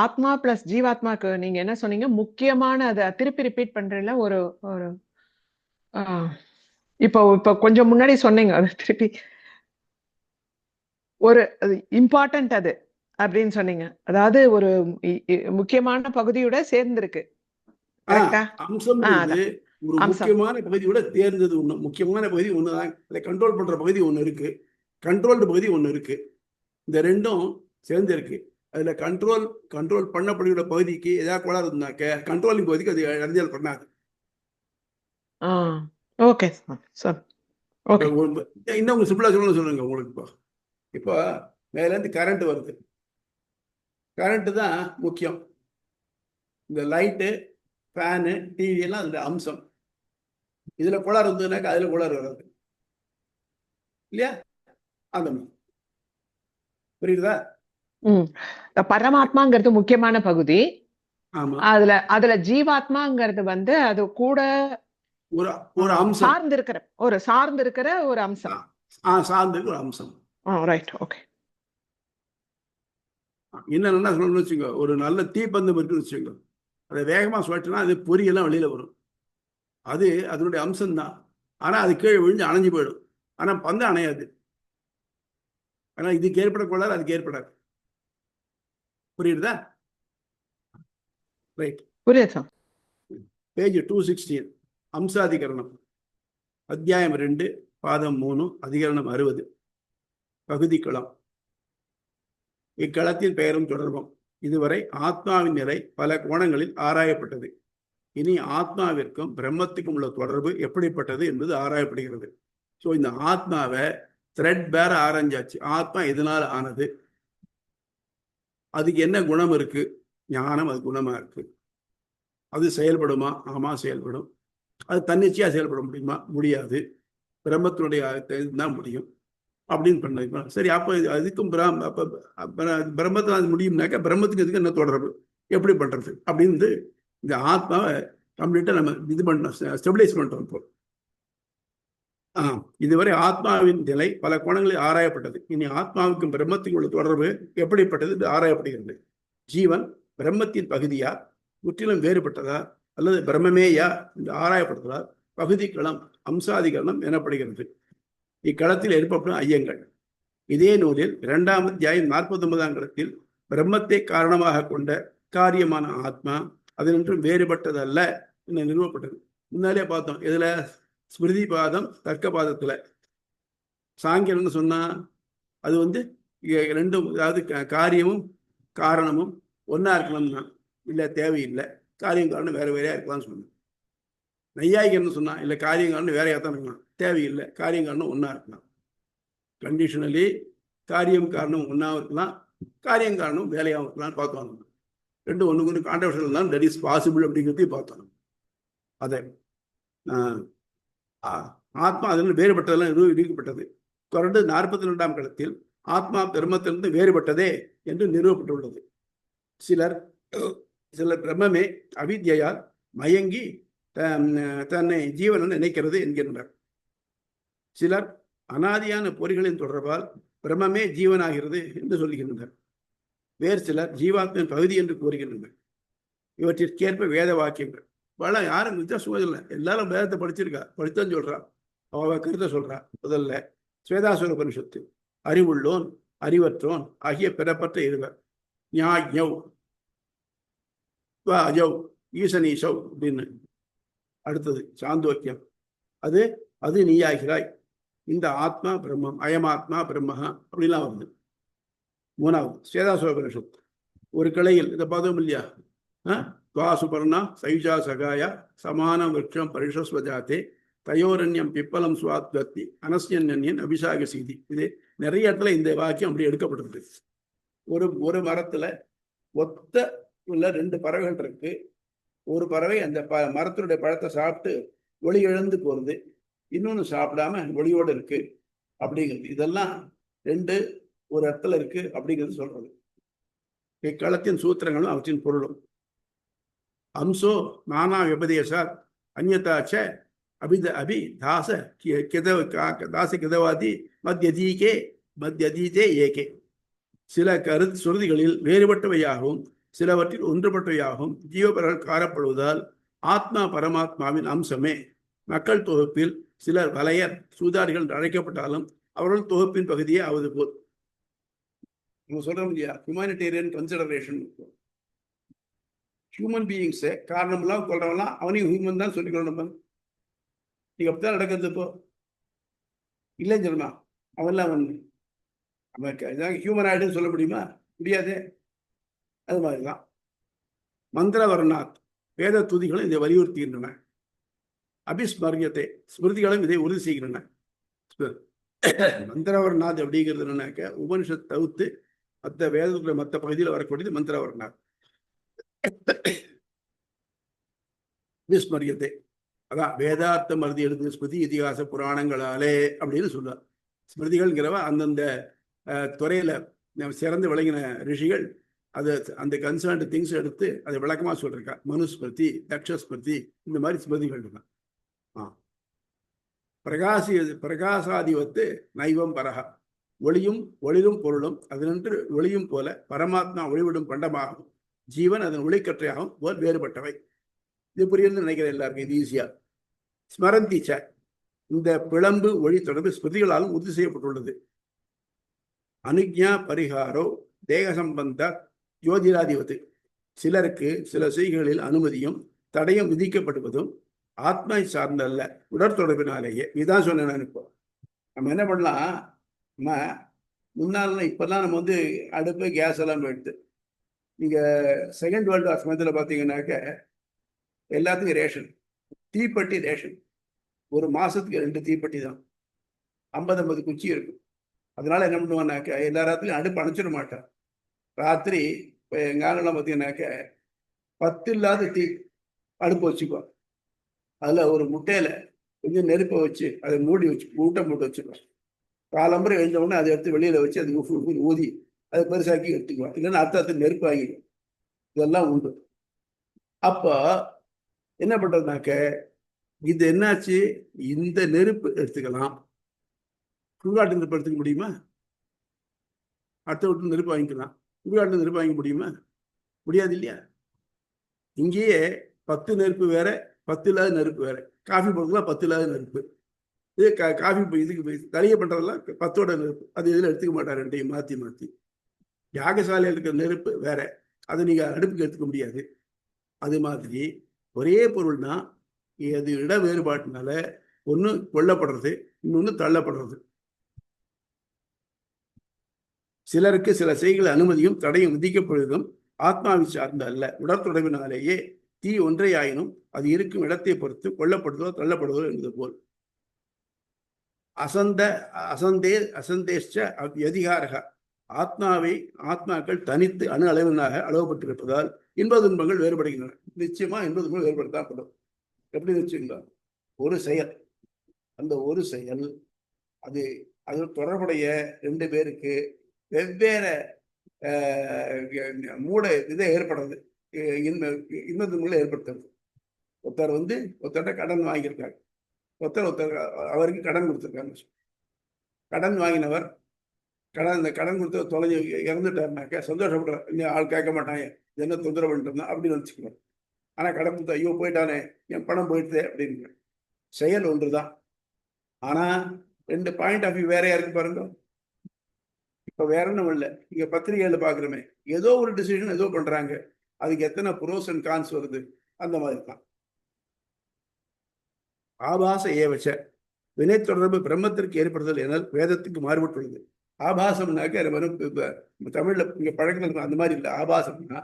ஆத்மா பிளஸ் ஜீவாத்மாக்கு நீங்க என்ன சொன்னீங்க, முக்கியமான அதை திருப்பி ரிப்பீட் பண்றீங்களா? ஒரு ஒரு இப்போ கொஞ்சம் முன்னாடி சொன்னீங்க, அது திருப்பி ஒரு இம்பார்ட்டன்ட் அது அப்படின்னு சொன்னீங்க. அதாவது ஒரு முக்கியமான பகுதியோட சேர்ந்திருக்கு. அம்சம் ஒரு முக்கியமான பகுதியோட தேர்ந்தது ஒண்ணு. முக்கியமான பகுதி ஒண்ணுதான். அதை கண்ட்ரோல் பண்ற பகுதி ஒண்ணு இருக்கு, கண்ட்ரோல்டு பகுதி ஒண்ணு இருக்கு. இந்த ரெண்டும் சேர்ந்து இருக்கு. அதுல கண்ட்ரோல் பண்ணப்படுகிற பகுதிக்கு ஏதாவது கோளாறு இருந்தாக்க கண்ட்ரோலிங் பகுதிக்கு அது அறிஞ்சல் பண்ணாது. Okay sir. இன்னும் சிம்பிளா சொல்லுங்க உங்களுக்கு. இப்போ மேல இருந்து கரண்ட் வருது. கரண்ட் தான் முக்கியம். இந்த லைட்டு, ஃபேனு, டிவி எல்லாம் அதுல அம்சம். இதுல கோளாறு இருந்ததுனாக்கா அதுல கோளாறு வராது இல்லையா? அந்த மாதிரி புரியுதா? பரமாத்மாங்கிறது முக்கியமான பகுதி. ஆமா. அதுல ஜீவாத்மாங்கிறது வந்து அது கூட ஒரு அம்சம், சார்ந்திருக்கிற ஒரு அம்சம். சார்ந்திருக்கிற ஒரு அம்சம். Right, okay. என்னன்னா சொல்லணும்னு வச்சுக்கோ, ஒரு நல்ல தீப்பந்தம் இருக்குன்னு வச்சுக்கோ, அதை வேகமா சுழட்டினா அது பொரியெல்லாம் வெளியில வரும். அது அதனுடைய அம்சம் தான். ஆனா அது கீழே விழுந்து அணைஞ்சு போயிடும். ஆனா பந்து அணையாது. ஆனா இதுக்கு ஏற்படக்கூடாது, அதுக்கு ஏற்படாது. புரியுதா? ரைட், புரியுது. பேஜ் 216 அம்சாதிகரணம், அத்தியாயம் 2, பாதம் 3, அதிகரணம் 60, பகுதி களம். இக்களத்தின் பெயரும் தொடர்பும். இதுவரை ஆத்மாவின் நிலை பல கோணங்களில் ஆராயப்பட்டது. இனி ஆத்மாவிற்கும் பிரம்மத்துக்கும் உள்ள தொடர்பு எப்படிப்பட்டது என்பது ஆராயப்படுகிறது. ஸோ இந்த ஆத்மாவை த்ரெட் பேர ஆராய்ச்சாச்சு. ஆத்மா எதனால் ஆனது, அதுக்கு என்ன குணம் இருக்கு, ஞானம் அது குணமா இருக்கு. அது செயல்படுமா? ஆமா செயல்படும். அது தன்னிச்சையா செயல்பட முடியுமா? முடியாது. பிரம்மத்தினுடைய தான் முடியும் அப்படின்னு பண்ண. சரி, அப்போ அதுக்கும் பிரம்மத்தில் அது முடியும்னாக்கா பிரம்மத்துக்கு இதுக்கு என்ன தொடர்பு, எப்படி பண்றது அப்படின்னு இந்த ஆத்மாவை கம்ப்ளீட்டா நம்ம இது பண்ணோம், ஸ்டெபிலைஸ் பண்றோம். இப்போ இதுவரை ஆத்மாவின் நிலை பல கோணங்களில் ஆராயப்பட்டது. இனி ஆத்மாவுக்கும் பிரம்மத்துக்கும் உள்ள தொடர்பு எப்படிப்பட்டது என்று ஆராயப்படுகிறது. ஜீவன் பிரம்மத்தின் பகுதியா, முற்றிலும் வேறுபட்டதா, அல்லது பிரம்மமேயா என்று ஆராயப்படுவதால் பகுதி களம் அம்சாதிகரணம் எனப்படுகிறது. இக்களத்தில் ஏற்படும் ஐயங்கள். இதே நூலில் 2ஆம் அத்தியாயம் 49ஆம் களத்தில் பிரம்மத்தை காரணமாக கொண்ட காரியமான ஆத்மா அதனின்றும் வேறுபட்டதல்ல என்று நிறுவப்பட்டது. முன்னாலே பார்த்தோம். இதுல ஸ்மிருதி பாதம், தர்க்க பாதத்துல சாங்கியன்னு சொன்னா அது வந்து ரெண்டும், அதாவது காரியமும் காரணமும் ஒன்னா இருக்கணும்னா இல்ல, தேவையில்லை, காரியம் காரணம் வேற வேறையா இருக்கலாம்னு சொன்னோம். நையாயிகன்னு சொன்னா இல்ல, காரியம் காரணம் வேறையா தான் இருக்கலாம், தேவையில்லை, காரியம் காரணம் ஒன்னா இருக்கலாம். கண்டிஷனலி காரியம் காரணம் ஒன்னாவும் இருக்கலாம், காரியம் காரணம் வேலையாகவும் இருக்கலாம்னு பார்த்தோம். ரெண்டு ஒன்று கான்ட்ரவர்ஷியல் தான், தட் இஸ் பாசிபிள் அப்படிங்கிறதையும் பார்த்தோம். அதை ஆத்மா அதில் வேறுபட்டதெல்லாம் நிரூபிக்கப்பட்டது. தொடர்ந்து 42ஆம் களத்தில் ஆத்மா பிரம்மத்திலிருந்து வேறுபட்டதே என்று நிறுவப்பட்டுள்ளது. சிலர் பிரம்மமே அவித்யால் மயங்கி தன்னை ஜீவன் நினைக்கிறது என்கின்றனர். சிலர் அனாதியான பொறிகளின் தொடர்பால் பிரம்மே ஜீவனாகிறது என்று சொல்லுகின்றனர். வேறு சிலர் ஜீவாத்மின் பகுதி என்று கூறுகின்றனர். இவற்றிற்கேற்ப வேத வாக்கியங்கள் பல யாரும் வித்தியாசம் இல்லை. எல்லாரும் வேதத்தை படித்தான் சொல்றா, அவ கருத்தை சொல்றா. முதல்ல ஸ்வேதாசுர உபனிஷத்து அறிவுள்ளோன் அறிவற்றோன் ஆகிய பிறப்பற்ற இருவர் ஞாயவ் அஜவ் ஈசனீசவ் அப்படின்னு. அடுத்தது சாந்தோக்கியம் அது அது நீயாகிறாய், இந்த ஆத்மா பிரம்மம், அயமாத்மா பிரம்மஹா அப்படிலாம் வருது. மூணாவது ஸ்வேதாசுர உபனிஷத்து ஒரு கிளையில் இதை பார்த்தோம் இல்லையா, சுபர்ணா சைஜா சகாய சமான விருட்சம் பரிஷஸ்வஜாத்தே தயோரண்யம் பிப்பலம் சுவாத்வத்தி அனஸ்யன்யன் அபிஷாக செய்தி. இது நிறைய இடத்துல இந்த வாக்கியம் அப்படி எடுக்கப்பட்டிருக்கு. ஒரு மரத்துல ஒத்த உள்ள 2 பறவைகள் இருக்கு. ஒரு பறவை அந்த மரத்தினுடைய பழத்தை சாப்பிட்டு ஒளி இழந்து போறது, இன்னொன்னு சாப்பிடாம ஒளியோடு இருக்கு அப்படிங்கிறது. இதெல்லாம் 2 ஒரு இடத்துல இருக்கு அப்படிங்கிறது சொல்றது. இக்களத்தின் சூத்திரங்களும் அவற்றின் பொருளும். அம்சோ நானா விபதேசாத் அந்யதாச்ச அபி தாச கிதவாதி மத்யதீதே ஏகே. சில சுருதிகளில் வேறுபட்டவையாகவும் சிலவற்றில் ஒன்றுபட்டவையாகவும் ஜீவபரர்கள் காணப்படுவதால் ஆத்மா பரமாத்மாவின் அம்சமே. மக்கள் தொகுப்பில் சிலர் வலையர் சூதாரிகள் என்று அழைக்கப்பட்டாலும் அவர்கள் தொகுப்பின் பகுதியே ஆவது போல். நம்ம சொல்றோம் இல்லையா, ஹியூமானிட்டேரியன் கன்சிடரேஷன். ஹியூமன் பீயிங்ஸை காரணம்லாம் கொள்றவங்களாம் அவனையும் ஹியூமன் தான் சொல்லிக்கணும். நம்ம நீங்க அப்படித்தான் நடக்கிறது. இப்போ இல்லைன்னு சொல்லணுமா, அவன்லாம் அவன் ஹியூமன் ஆயிடுன்னு சொல்ல முடியுமா? முடியாது. அது மாதிரிதான் மந்திரவர்ணாத் வேத துதிகளும் இதை வலியுறுத்துகின்றன. அபிஸ்மரியத்தை ஸ்மிருதிகளும் இதை உறுதி செய்கின்றன. மந்திரவர்ணாத் அப்படிங்கிறது என்னன்னாக்க உபனிஷத் தவிர்த்து மற்ற பகுதியில் வரக்கூடியது மந்திரவர்ணாத். விஸ்மரியத்தை அதான் வேதார்த்த மருதி எழுதின ஸ்மிருதி இதிகாச புராணங்களாலே அப்படின்னு சொல்றார். ஸ்மிருதிகள்ங்கிறவ அந்தந்த துறையில சிறந்து விளங்கின ரிஷிகள் அது அந்த கன்சர்ன்டு திங்ஸ் எடுத்து அதை விளக்கமா சொல்லிருக்கா. மனுஸ்மிருதி, தக்ஷஸ்மிருதி, இந்த மாதிரி ஸ்மிருதிகள் இருக்கான். பிரகாசாதிவத்து நைவம் பரகா. ஒளியும் பொருளும் அதனின்று ஒளியும் போல பரமாத்மா ஒளிவிடும் பண்டமாகும். ஜீவன் அதன் ஒளிக்கற்றையாகவும் போல் வேறுபட்டவை. இது புரியுதுன்னு நினைக்கிறேன் எல்லாருக்கும். இது ஈஸியா. ஸ்மரந்திச்ச இந்த பிளம்பு ஒளி தொடர்பு ஸ்மிருதிகளாலும் உறுதி செய்யப்பட்டுள்ளது. அனுஜ்ஞா பரிகாரோ தேக சம்பந்த யோதிராதிபத்து. சிலருக்கு சில செய்கைகளில் அனுமதியும் தடையும் விதிக்கப்படுவதும் ஆத்மா சார்ந்தல்ல, உடற்தொடர்பினாலேயே. இதுதான் சொன்னேன். இப்போ நம்ம என்ன பண்ணலாம், நம்ம முன்னாள் இப்பெல்லாம் நம்ம அடுப்பு கேஸ் எல்லாம் போயிடுது. நீங்க செகண்ட் வேர்ல்டு வார் சமயத்தில் பார்த்தீங்கன்னாக்க எல்லாத்துக்கும் ரேஷன், தீப்பெட்டி ரேஷன். ஒரு மாசத்துக்கு 2 தீப்பெட்டி தான், 50-50 குச்சி இருக்கும். அதனால என்ன பண்ணுவான்னாக்க எல்லா ராத்திரியும் அடுப்பு அணைச்சிட மாட்டான். ராத்திரி இப்போ எங்கள் ஆளுலாம் பார்த்தீங்கன்னாக்க 10 இல்லாத அடுப்பு வச்சுக்குவோம். அதில் ஒரு முட்டையில் கொஞ்சம் நெருப்பை வச்சு அதை மூடி வச்சு ஊட்டம் போட்டு வச்சுக்குவோம். காலம்பரை எழுந்த உடனே அதை எடுத்து வெளியில் வச்சு அது ஊதி அதை பெருசாக்கி எடுத்துக்குவோம். இல்லைன்னா அடுத்த நெருப்பு ஆகிடும். இதெல்லாம் உண்டு. அப்போ என்ன பண்ணுறதுனாக்க இது என்னாச்சு, இந்த நெருப்பு எடுத்துக்கலாம், சுடுகாட்டு நெருப்பு எடுத்துக்க முடியுமா? அடுத்த வீட்டு நெருப்பு வாங்கிக்கலாம். சுடுகாட்டு நெருப்பு வாங்கிக்க முடியுமா? முடியாது இல்லையா? இங்கேயே 10 நெருப்பு வேற, 10 இல்லாத நெருப்பு வேற. காஃபி போடுறதுலாம் 10 இல்லாத நெருப்பு. இது காஃபி இதுக்கு தனியை பண்ணுறதெல்லாம் 10ஓட நெருப்பு. அது இதில் எடுத்துக்க மாட்டார். 2ஐயும் மாற்றி மாற்றி. யாகசாலையில் இருக்கிற நெருப்பு வேற, அதை நீங்கள் அடுப்புக்கு எடுத்துக்க முடியாது. அது மாதிரி ஒரே பொருள் தான், அது இட வேறுபாட்டினால ஒன்று கொல்லப்படுறது, இன்னொன்று தள்ளப்படுறது. சிலருக்கு சில செய்கள் அனுமதியும் தடையும் விதிக்கப்படுவதும் ஆத்மாவை சார்ந்த அல்ல, உடற்தொடர்பினாலேயே. தீ ஒன்றை ஆயினும் அது இருக்கும் இடத்தை பொறுத்து கொல்லப்படுவதோ தள்ளப்படுவதோ என்பது போல். அசந்தேஷ்ட அதிகாரக ஆத்மாக்கள் தனித்து அணு அளவினாக அளவுபட்டிருப்பதால் இன்ப துன்பங்கள் வேறுபடுகின்றன. நிச்சயமா இன்ப துன்பங்கள் வேறுபடுத்தப்படும். எப்படி வச்சுங்களா, ஒரு செயல், அந்த ஒரு செயல் அது தொடர்புடைய 2 பேருக்கு வெவ்வேறு மூட இதை ஏற்படுறது, இன்ப துன்பங்களை ஏற்படுத்துறது. ஒருத்தர் வந்து ஒருத்தர்கிட்ட கடன் வாங்கியிருக்காங்க, ஒருத்தர் அவருக்கு கடன் கொடுத்துருக்காங்க. கடன் வாங்கினவர் இந்த கடன் கொடுத்து தொலைஞ்சு இறந்துட்டாருனாக்க சந்தோஷப்படுறார். இன்னும் ஆள் கேட்க மாட்டாங்க, என்ன தொந்தரவு பண்ணிட்டு அப்படின்னு நினச்சிக்கணும். ஆனால் கடன் கொடுத்து ஐயோ போயிட்டானே, என் பணம் போயிடுதே அப்படின்னு. செயல் ஒன்று தான், ஆனால் 2 பாயிண்ட் ஆஃப் வியூ வேறையா இருக்கு பாருங்க. இப்போ வேற ஒன்றும் இல்லை, இங்கே பத்திரிகையில் பார்க்குறோமே, ஏதோ ஒரு டிசிஷன் ஏதோ பண்ணுறாங்க, அதுக்கு எத்தனை ப்ரோஸ் அண்ட் கான்ஸ் வருது, அந்த மாதிரி தான். ஆபாச ஏவச்ச வினை தொடர்பு பிரம்மத்திற்கு ஏற்படுதல் என வேதத்துக்கு மாறுபட்டுள்ளது. ஆபாசம்னாக்க தமிழ்ல இங்க பழக்கத்தில் அந்த மாதிரி இல்லை. ஆபாசம்னா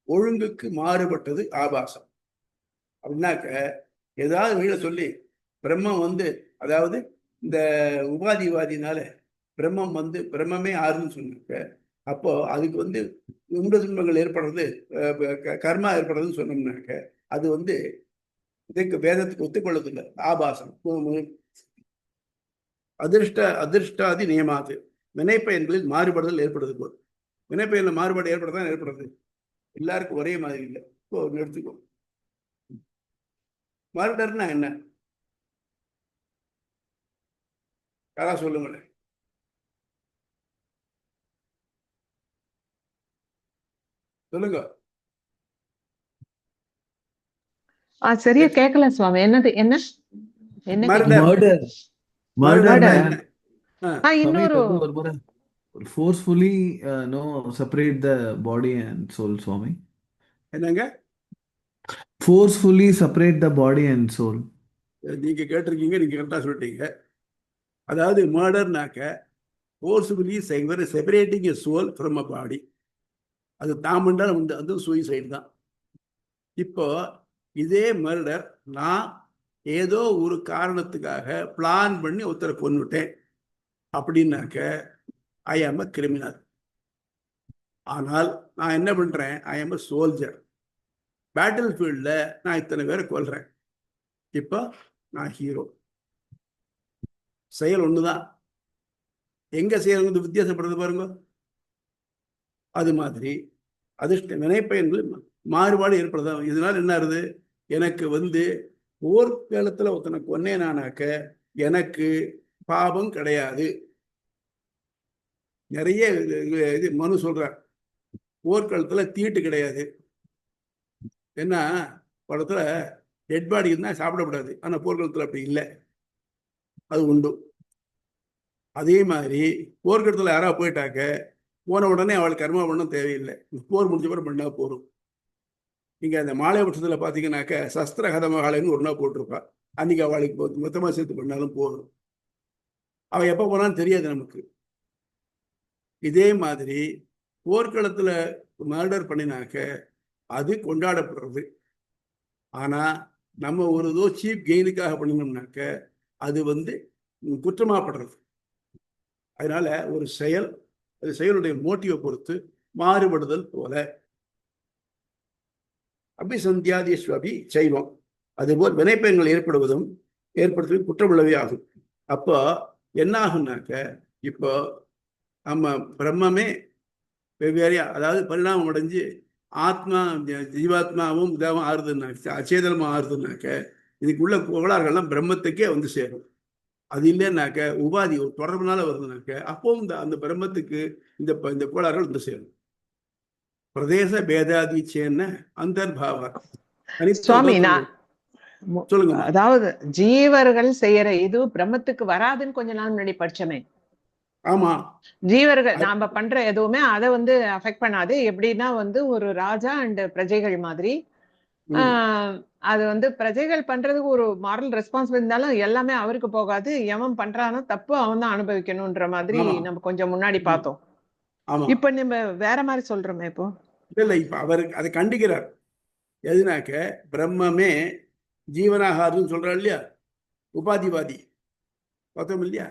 ஒழுங்குக்கு மாறுபட்டது ஆபாசம். அப்படின்னாக்க ஏதாவது வழியில சொல்லி பிரம்மம் வந்து, அதாவது இந்த உபாதிவாதினால பிரம்மம் வந்து பிரம்மமே ஆறுன்னு சொன்னாக்க, அப்போ அதுக்கு வந்து இன்ப துன்பங்கள் ஏற்படுறது, கர்மா ஏற்படுறதுன்னு சொன்னோம்னாக்க அது வந்து இதுக்கு வேதத்துக்கு ஒத்துக்கொள்ளதில்லை. ஆபாசம் அதிர்ஷ்டாதி நியமாது வினைப்பயன்களில் மாறுபடுதல் ஏற்படுது போது. வினைப்பயனில் மாறுபாடு ஏற்படுறதான் ஏற்படுறது, எல்லாருக்கும் ஒரே மாதிரி இல்லை. இப்போ எடுத்துக்கோ, மர்டர்னா என்ன யாரா சொல்லுங்களேன். சொல்லுங்க. சரியா கேட்கல சுவாமி. என்னது என்ன என்ன மர்டர் இன்னொரு forcefully separate the body and soul, Swami. என்னங்க? Forcefully separate the body and soul. நீங்க கேட்டிருக்கீங்க, நீங்க கரெக்டா சொல்லிட்டீங்க. அதாவது மர்டர்னாக்க forcefully separating a soul from a body. அது தாமண்டால் உண்டு, அது சூசைடு தான். இப்போ இதே மர்டர் நான் ஏதோ ஒரு காரணத்துக்காக பிளான் பண்ணி ஒருத்தரை கொன்னுட்டேன் அப்படின்னாக்க ஐ ஆம் அ கிரிமினல். ஆனால் நான் என்ன பண்றேன், ஐ ஆம் அ சோல்ஜர். பேட்டில் ஃபீல்டில் நான் இத்தனை பேரை கொல்றேன், இப்போ நான் ஹீரோ. செயல் ஒண்ணுதான், எங்க செயல் வந்து வித்தியாசப்படுறது பாருங்க. அது மாதிரி அதிர்ஷ்ட வினைப்பயன்கள் மாறுபாடு ஏற்படுதா. இதனால என்ன ஆகுது, எனக்கு வந்து போர்க்களத்துல ஒருத்தனை கொன்னேனானாக்க எனக்கு பாபம் கிடையாது. நிறைய இது மனு சொல்றார், போர்க்களத்துல தீட்டு கிடையாது. ஏன்னா படத்துல டெட் பாடி இருந்தா சாப்பிடக்கூடாது, ஆனா போர்க்களத்துல அப்படி இல்லை, அது உண்டு. அதே மாதிரி போர்க்களத்துல யாராவது போயிட்டாக்க போன உடனே அவளுக்கு கர்மா பண்ண தேவையில்லை, போர் முடிஞ்ச பிறகு பண்ணா போரும். நீங்க அந்த மாலையபட்சத்துல பாத்தீங்கன்னாக்க சஸ்திர கதமகாலைன்னு ஒரு நாள் போட்டிருப்பா, அன்னைக்கு அவளுக்கு மொத்தமா சேர்த்து பண்ணாலும் போதும், அவ எப்ப போனாலும் தெரியாது நமக்கு. இதே மாதிரி போர்க்களத்துல மர்டர் பண்ணினாக்க அது கொண்டாடப்படுறது. ஆனா நம்ம ஒரு ஏதோ சீப் கெயினுக்காக பண்ணினோம்னாக்க அது வந்து குற்றமாப்படுறது. அதனால ஒரு செயல், அது செயலுடைய மோட்டிவை பொறுத்து மாறுபடுதல் போல. அபிசந்தியாதீஸ்வபி செய்வம், அதுபோல் வினைப்பயன்கள் ஏற்படுத்துவது குற்றமுள்ளவே ஆகும். அப்போ என்ன ஆகும்னாக்க, இப்போ நம்ம பிரம்மமே வெவ்வேறையா, அதாவது பரிணாமம் அடைஞ்சு ஆத்மா ஜீவாத்மாவும் இதாகவும் ஆறுதுன்னாக்க, அச்சேதனமா ஆறுதுன்னாக்க இதுக்குள்ள கோளாறுகள்லாம் பிரம்மத்துக்கே வந்து சேரும். அது இல்லைன்னாக்க உபாதி ஒரு தொடர்புனால வருதுனாக்க அப்பவும் அந்த பிரம்மத்துக்கு இந்த கோளாறுகள் வந்து சேரும். பிரதேச பேதாதிச்சேன்ன அந்தர்பாவ. சுவாமி, சொல்லுங்க. அதாவது ஜீவர்கள் செய்யற இது பிரம்மத்துக்கு வராதுன்னு கொஞ்ச நாள் முன்னாடி படிச்சமே. ஆமா, ஜீவர்கள் நாம பண்ற எதுவுமே அதை வந்து அஃபெக்ட் பண்ணாது. எப்படின்னா வந்து ஒரு ராஜா அண்ட் பிரஜைகள் மாதிரி, அது வந்து பிரஜைகள் பண்றதுக்கு ஒரு மாரல் ரெஸ்பான்சிபிலிட்டி இருந்தாலும் எல்லாமே அவருக்கு போகாது. எவன் பண்றானோ தப்பு அவன் தான் அனுபவிக்கணும்ன்ற மாதிரி நம்ம கொஞ்சம் முன்னாடி பார்த்தோம். இப்ப நம்ம வேற மாதிரி சொல்றோமே. இப்போ இல்ல, இப்ப அவர் அதை கண்டிக்கிறார். எதுனாக்க பிரம்மமே ஜீவனாகாதுன்னு சொல்றாரு இல்லையா, உபாதிவாதி பார்த்தோம் இல்லையா,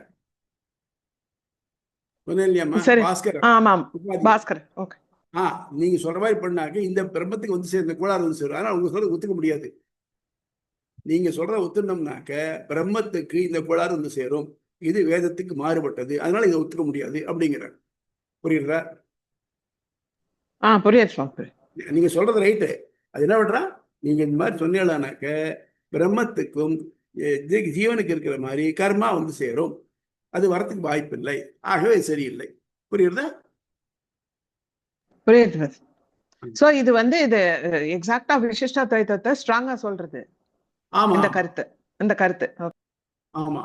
நீங்க சொல்ற மாதிரி பண்ணாக்க இந்த பிரம்மத்துக்கு வந்து சேர்ந்த கோளாறு வந்து சேரும். அதனால உங்க சொல்ற ஒத்துக்க முடியாது. நீங்க சொல்ற ஒத்துனோம்னாக்க பிரம்மத்துக்கு இந்த கோளாறு வந்து சேரும், இது வேதத்துக்கு மாறுபட்டது, அதனால இதை ஒத்துக்க முடியாது அப்படிங்கிறார். புரியுதா? புரியுது. நீங்க சொல்றது ரைட்டு. அது என்ன பண்றா, நீங்க இந்த மாதிரி சொன்னீங்களானாக்க பிரம்மத்துக்கும் ஜீவனுக்கு இருக்கிற மாதிரி கர்மா வந்து சேரும். அது வரத்துக்கு வாய்ப்பு இல்லை. ஆகவே சரியில்லை. புரியுறதா? புரியுது. சோ இது வந்து இது எக்ஸாக்டா விசிஷ்டாத்வைதத்தை ஸ்ட்ராங்கா சொல்றது. ஆமா, இந்த கருத்து. ஆமா.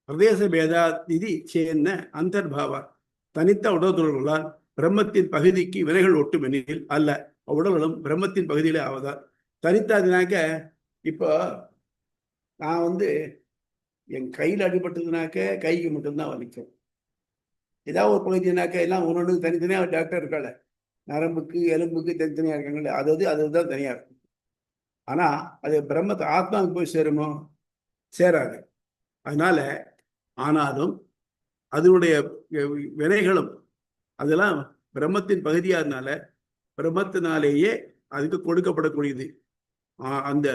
பிரதேச பேதா நிதி சேர்ந்த அந்தர்பாவ தனித்த உடல்தொடர்களால் பிரம்மத்தின் பகுதிக்கு வினைகள் ஒட்டுமெனில் அல்ல, உடல்களும் பிரம்மத்தின் பகுதியிலே ஆவதால். தனித்தாதுனாக்க இப்போ நான் வந்து என் கையில் அடிபட்டதுனாக்க கைக்கு மட்டும்தான் வலிக்கும். ஏதாவது ஒரு பகுதினாக்க எல்லாம் ஒன்று தனித்தனியாக டாக்டர் இருக்காள். நரம்புக்கு எலும்புக்கு தனித்தனியாக இருக்காங்களே, அதுதான் தனியாக இருக்கும். ஆனால் அது பிரம்மத்தை ஆத்மாவுக்கு போய் சேருமோ? சேராது. அதனால ஆனாலும் அதனுடைய வினைகளும் அதெல்லாம் பிரம்மத்தின் பகுதியாதனால பிரம்மத்தினாலேயே அதுக்கு கொடுக்கப்படக்கூடியது. அந்த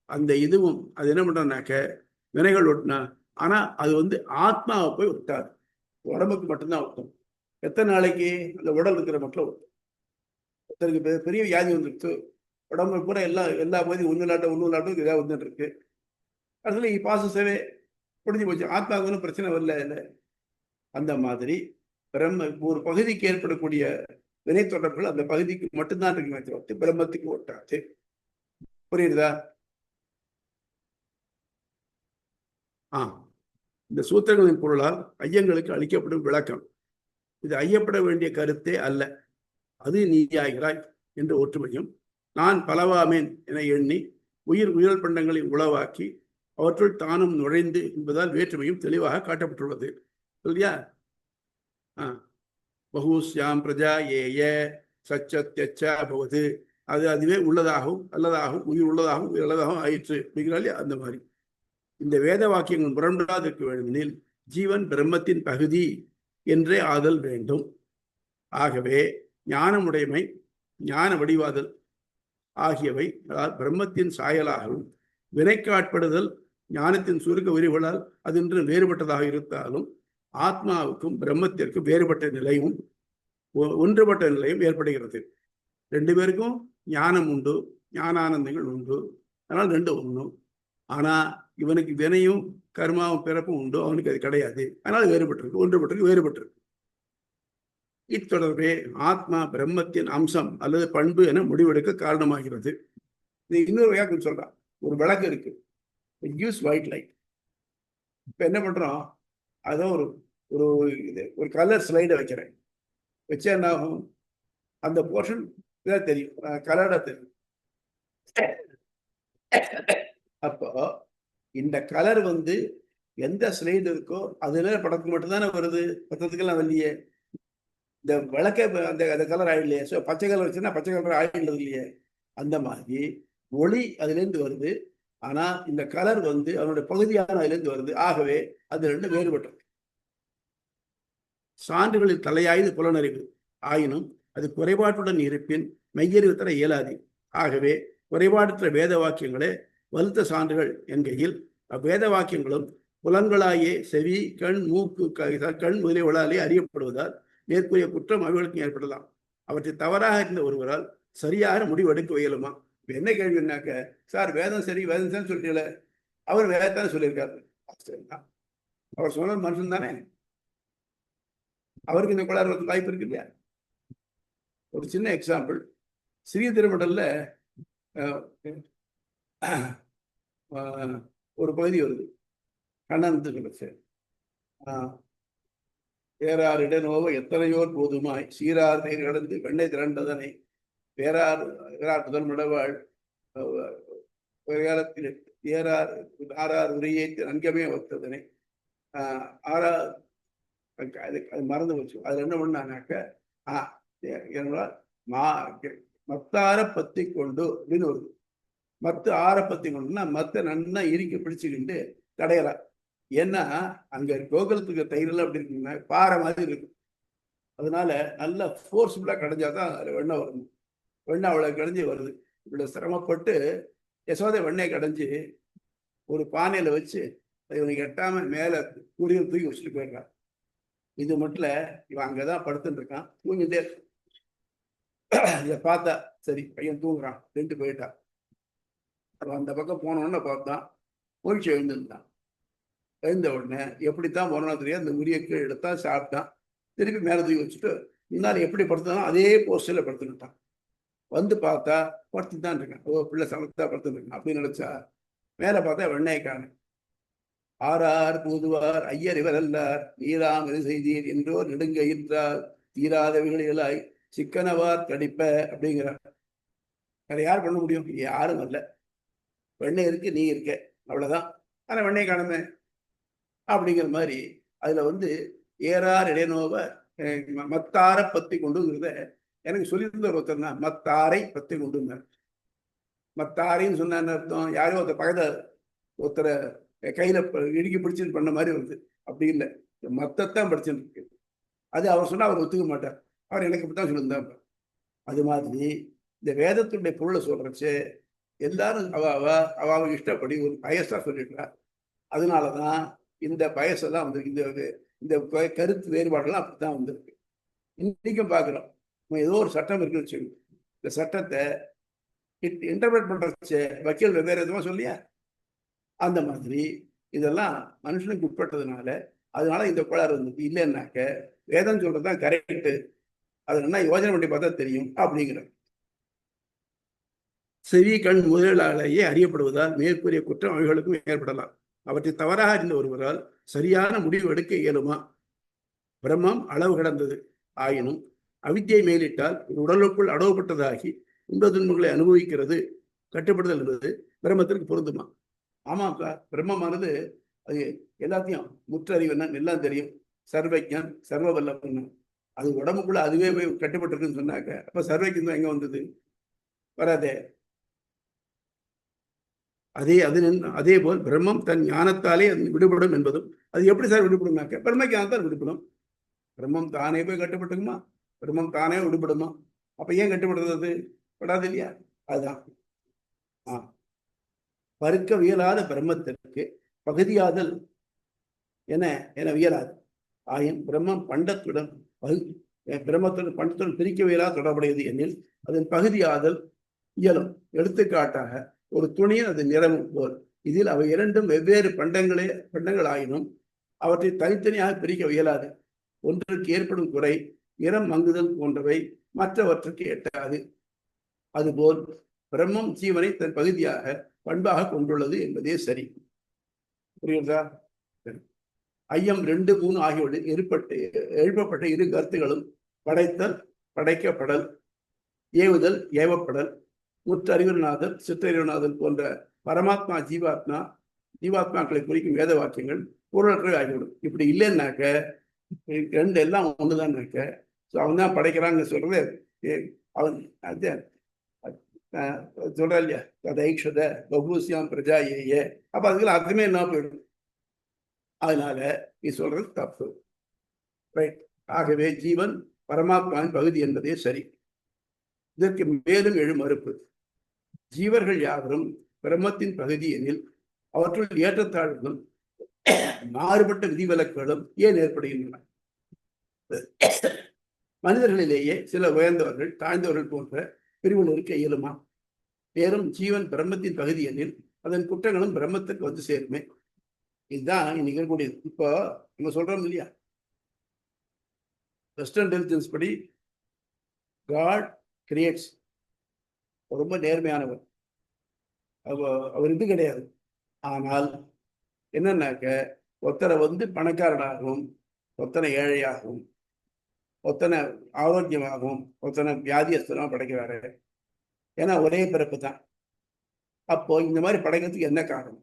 அந்த இதுவும் அது என்ன பண்றோம்னாக்க வினைகள் ஒட்டினா, ஆனா அது வந்து ஆத்மாவை போய் ஒட்டாது, உடம்புக்கு மட்டும்தான் ஒட்டும். எத்தனை நாளைக்கு? அந்த உடல் இருக்கிற மட்டும் ஒட்டும். ஒருத்தருக்கு பெரிய வியாதி வந்துருக்கு, உடம்பு பூரா எல்லா மாதிரி ஒன்றுலாட்டும் இதாக வந்துட்டு இருக்கு. அதுல பாசசவே முடிஞ்சு போச்சு, ஆத்மாவுக்கு ஒன்றும் பிரச்சனை வரல. இல்லை, அந்த மாதிரி பிரம்ம ஒரு பகுதிக்கு ஏற்படக்கூடிய வினை தொடர்புகள் அந்த பகுதிக்கு மட்டும்தான் இருக்கு, பிரம்மத்துக்கு ஒட்டாது. புரியுதா? இந்த சூத்திரங்களின் பொருளால் ஐயங்களுக்கு அளிக்கப்படும் விளக்கம் இது ஐயப்பட வேண்டிய கருத்தே அல்ல. அது நீயாகிறாய் என்ற ஒற்றுமையும் நான் பலவாமேன் என எண்ணி உயிர் பண்டங்களை உளவாக்கி அவற்றுள் தானும் நுழைந்து என்பதால் வேற்றுமையும் தெளிவாக காட்டப்பட்டுள்ளது. இல்லையா? பகுஸ்யாம் பிரஜா ஏய சச்சத்யச்சா பவது, அதுவே உள்ளதாகவும் அல்லதாகவும் உயிர் உள்ளதாகவும் உயிர் அல்லதாகவும் ஆயிற்று அப்படிங்கிறாலே அந்த மாதிரி இந்த வேத வாக்கியங்கள் முரண்படாதிருக்க வேண்டுமெனில் ஜீவன் பிரம்மத்தின் பகுதி என்றே ஆதல் வேண்டும். ஆகவே ஞானமுடைமை, ஞான வடிவாதல் ஆகியவை பிரம்மத்தின் சாயலாகவும் வினைக்காட்படுதல் ஞானத்தின் சுருக்க விரிவுகளால் அது இன்று வேறுபட்டதாக இருந்தாலும் ஆத்மாவுக்கும் பிரம்மத்திற்கும் வேறுபட்ட நிலையும் ஒன்றுபட்ட நிலையும் ஏற்படுகிறது. ரெண்டு பேருக்கும் ஞானம் உண்டு, ஞானானந்தங்கள் உண்டு, அதனால் ரெண்டு ஒன்றும். ஆனா இவனுக்கு வினையும் கர்மாவும் பிறப்பும் உண்டு, அவனுக்கு அது கிடையாது. அதனால வேறுபட்டிருக்கு, ஒன்றுபட்டிருக்கு, வேறுபட்டிருக்கு. இத்தொடர்பே ஆத்மா பிரம்மத்தின் அம்சம் அல்லது பண்பு என முடிவெடுக்க காரணமாகிறது. இது இன்னொரு வகையாக சொல்றான். ஒரு விளக்கு இருக்கு, இட் கிவ்ஸ் ஒயிட் லைட். இப்ப என்ன பண்றோம், அதோ ஒரு கலர் ஸ்லைடை வைக்கிறேன், வச்சா என்ன ஆகும்? அந்த போர்ஷன் இதான் தெரியும், கலரா தெரியும். அப்போ இந்த கலர் வந்து எந்த ஸ்லைடு இருக்கோ அதுல படத்துக்கு மட்டும்தானே வருது, பத்தத்துக்கெல்லாம் வரலையே. இந்த விளக்க அந்த கலர் ஆயிடலையே. ஸோ பச்சை கலர் வச்சுன்னா பச்சை கலர் ஆயிடுறது இல்லையே. அந்த மாதிரி ஒளி அதுலேருந்து வருது, ஆனா இந்த கலர் வந்து அதனுடைய பகுதியான அதுலேருந்து வருது. ஆகவே அது ரெண்டு வேறுபட்டது. சான்றுகளில் தலையாய்து புலனறிவு ஆயினும் அது குறைபாட்டுடன் இருப்பின் மெய்யறிவு தர இயலாது. ஆகவே குறைபாடுற்ற வேத வாக்கியங்களே வலுத்த சான்றுகள் என்கையில் அவ்வேத வாக்கியங்களும் புலன்களாயே செவி, கண், மூக்கு, கண் முதலியவளாலே அறியப்படுவதால் மேற்கூறிய குற்றம் அவர்களுக்கு ஏற்படலாம். அவற்றை தவறாக இருந்த ஒருவரால் சரியாக முடிவெடுக்க இயலுமா? என்ன கேள்வினாக்க, சார் வேதம் சரி சொல்லிட்டீங்கள, அவர் வேதத்தானே சொல்லியிருக்காரு. அவர் சொன்ன மனுஷன் தானே, அவருக்கு இந்த கோளாறு வாய்ப்பு இருக்கு இல்லையா? ஒரு சின்ன எக்ஸாம்பிள், ஸ்ரீ திருமடல்ல ஒரு பகுதி வருது, கண்ணன் வேறார் இடநோவ எத்தனையோர் போதுமாய் சீரார் நீர் கடந்து வெண்ணை திரண்டதனை வேறார் முதல் மடவாள் காலத்தில் ஏறார் ஆறார் உரையை நன்கமே வந்ததனை அது மறந்து வச்சு. அதுல என்ன பண்ணானாக்க, மத்தார பத்தி கொண்டு அப்படின்னு வருது. மத்து ஆரப்பத்தி கொண்டுன்னா மத்த நன்னா இறுக்கி பிடிச்சுக்கிட்டு தடையறா. ஏன்னா அங்க கோகுலத்துக்கு தயிரெல்லாம் அப்படி இருக்குன்னா பாறை மாதிரி இருக்கும். அதனால நல்லா ஃபோர்ஸ்ஃபுல்லா கடைஞ்சாதான் அதுல வெண்ணெய் வரணும். வெண்ணெய் அவ்வளவு கடைஞ்சி வருது. இவ்வளவு சிரமப்பட்டு யசோதை வெண்ணெய் கடைஞ்சி ஒரு பானையில வச்சு இவனுக்கு எட்டாம மேல கூறிய தூக்கி வச்சுட்டு போயிடுறான். இது மட்டும் இவன் அங்கதான் படுத்துட்டு இருக்கான், தூங்கிட்டே இருக்கான். இதை பார்த்தா சரி பையன் தூங்குறான், ரெண்டு போயிட்டான். அந்த பக்கம் போனோன்னு பார்த்தான், மூழ்ச்சி எழுந்திருந்தான். எழுந்த உடனே எப்படித்தான் போனோம்னு தெரியாது, அந்த உரிய கீழே எடுத்தான், சாப்பிட்டான், திருப்பி மேலே தூக்கி வச்சுட்டு முன்னாடி எப்படி படுத்தானோ அதே போஸ்டில் படுத்துக்கிட்டான். வந்து பார்த்தா படுத்து தான் இருக்கேன். ஓ, பிள்ளை சமத்தா படுத்துருக்கேன் அப்படின்னு நினைச்சா மேலே பார்த்தா வெண்ணெய் காணு. ஆறார் பூதுவார் ஐயர் இவர் அல்லார் நீராம் இது செய்தீர் என்றோர் நெடுங்கயிற்றார் தீராத விகளாய் சிக்கனவார் கடிப்ப அப்படிங்கிறார். வேற யார் பண்ண முடியும்? யாரும் அல்ல. வெண்ணெய் இருக்கு, நீ இருக்க, அவ்வளவுதான். ஆனா வெண்ணெய் காணுமே அப்படிங்கிற மாதிரி அதுல வந்து ஏறார் இடையனோவ மத்தார பத்தி கொண்டுங்கிறத எனக்கு சொல்லியிருந்த ஒருத்தர் தான். மத்தாரை பத்தி கொண்டு மத்தாரைன்னு சொன்ன அர்த்தம், யாரோ ஒருத்தர் பக்கத்துல ஒருத்தரை கையில இடுக்கி பிடிச்சிட்டு பண்ண மாதிரி வருது. அப்படி இல்லை, மத்தத்தான் படிச்சுட்டு இருக்கு. அது அவர் சொன்னா அவர் ஒத்துக்க மாட்டார். அவர் எனக்கு இப்படித்தான் சொல்லியிருந்தார். அது மாதிரி இந்த வேதத்துடைய பொருளை சொல்றச்சு எல்லாரும் அவ இஷ்டப்படி ஒரு பயசா சொல்லிடுறார். அதனாலதான் இந்த பயசெல்லாம் வந்து இந்த கருத்து வேறுபாடுலாம் அப்படித்தான் வந்திருக்கு. இன்னைக்கும் பார்க்கிறோம், ஏதோ ஒரு சட்டம் இருக்குன்னு சொல்லி இந்த சட்டத்தை இன்டர்பிரேட் பண்றச்சு வக்கீல் வெவ்வேறு எதுவும் சொல்லியா, அந்த மாதிரி இதெல்லாம் மனுஷனுக்கு உட்பட்டதுனால அதனால இந்த கோளாறு வந்தது. இல்லைன்னாக்க வேதம் சொல்றதுதான் கரெக்டு, அது என்ன யோஜனை பண்ணி பார்த்தா தெரியும் அப்படிங்கிற. செவி கண் முதலாலேயே அறியப்படுவதால் மேற்கூறிய குற்றம் அவைகளுக்கும் ஏற்படலாம். அவற்றை தவறாக அறிந்த ஒருவரால் சரியான முடிவு எடுக்க இயலுமா? பிரம்மம் அளவு கடந்தது ஆயினும் அவித்தியை மேலிட்டால் உடலுக்குள் அடவுப்பட்டதாகி இன்ப துன்பங்களை அனுபவிக்கிறது கட்டுப்படுதல் என்பது பிரம்மத்திற்கு பொருந்துமா? ஆமாக்கா, பிரம்மமானது அது எல்லாத்தையும் முற்றறிவன் எல்லாம் தெரியும், சர்வஜன் சர்வ வல்லவன். அது உடம்புக்குள்ள அதுவே போய் கட்டுப்பட்டிருக்குன்னு சொன்னாக்க அப்ப சர்வஜன் தான் எங்க வந்தது? வராதே. அதே போல் பிரம்மம் தன் ஞானத்தாலே அது விடுபடும் என்பதும், அது எப்படி சார் விடுபடும்னாக்க பிரம்ம ஞானத்தால் விடுபடும். பிரம்மம் தானே போய் கட்டுப்பட்டுக்குமா? பிரம்மம் தானே விடுபடுமா? அப்ப ஏன் கட்டுப்படுறது? அது படாது இல்லையா? அதுதான் பருக்க வியலாத பிரம்மத்திற்கு பகுதியாதல் என வியலாது. ஆயின் பிரம்மம் பண்டத்துடன் பண்டத்துடன் பிரிக்கவியலா தொடர்புடையது எனில் அதன் பகுதியாதல் இயலும். எடுத்துக்காட்டாக ஒரு துணியின் அது நிறமும் போல். இதில் அவை இரண்டும் வெவ்வேறு பண்டங்கள் ஆயினும் அவற்றை தனித்தனியாக பிரிக்க இயலாது. ஒன்றுக்கு ஏற்படும் குறை நிறம் மங்குதல் போன்றவை மற்றவற்றுக்கு எட்டாது. அதுபோல் பிரம்மம் ஜீவனை தன் பகுதியாக பண்பாக கொண்டுள்ளது என்பதே சரி. புரியுதா? ஐயம் 2, 3 ஆகியோடு எழுப்பப்பட்ட இரு கருத்துகளும் படைத்தல் படைக்கப்படல், ஏவுதல் ஏவப்படல், முற்றறிவுநாதல் சிற்றறிவுநாதல் போன்ற பரமாத்மா ஜீவாத்மாக்களை குறிக்கும் வேத வாக்கியங்கள் பொருளற்ற ஆகிவிடும். இப்படி இல்லைன்னாக்க ரெண்டு எல்லாம் ஒண்ணுதான் இருக்க. அவன் தான் படைக்கிறாங்க சொல்றது அவன் சொல்ற இல்லையா, தைக்ஷத பகுசியாம் பிரஜா ஏ. அப்ப அதுக்கு அர்த்தமே என்ன போயிடும். அதனால நீ சொல்றது தப்பு. ரைட். ஆகவே ஜீவன் பரமாத்மாவின் பகுதி என்பதே சரி. இதற்கு மேலும் எழு மறுப்பு. ஜீவர்கள் யாவரும் பிரம்மத்தின் பகுதி எனில் அவற்றுள் ஏற்றத்தாழ்வுகளும் மாறுபட்ட விதிவிலக்குகளும் ஏன் ஏற்படுகின்றன? மனிதர்களிலேயே சில உயர்ந்தவர்கள் தாழ்ந்தவர்கள் போன்ற பிரிவுகள் இருக்க இயலுமா? மேலும் ஜீவன் பிரம்மத்தின் பகுதி எனில் அதன் குற்றங்களும் பிரம்மத்துக்கு வந்து சேருமே. இதுதான் இன்னைக்கு இருக்கக்கூடியது. இப்போ நம்ம சொல்றோம் இல்லையா, வெஸ்டர்ன் இன்டெலிஜென்ஸ் படி காட் கிரியேட்ஸ், ரொம்ப நேர்மையானவர், அவர் இது கிடையாது. ஆனால் என்னன்னாக்க ஒருத்தரை வந்து பணக்காரனாகவும் ஒத்தனை ஏழையாகவும் ஒத்தனை ஆரோக்கியமாகவும் ஒத்தனை வியாதியஸ்தனாகவும் படைக்கிறாரு. ஏன்னா ஒரே பிறப்பு தான். அப்போ இந்த மாதிரி படைக்கிறதுக்கு என்ன காரணம்?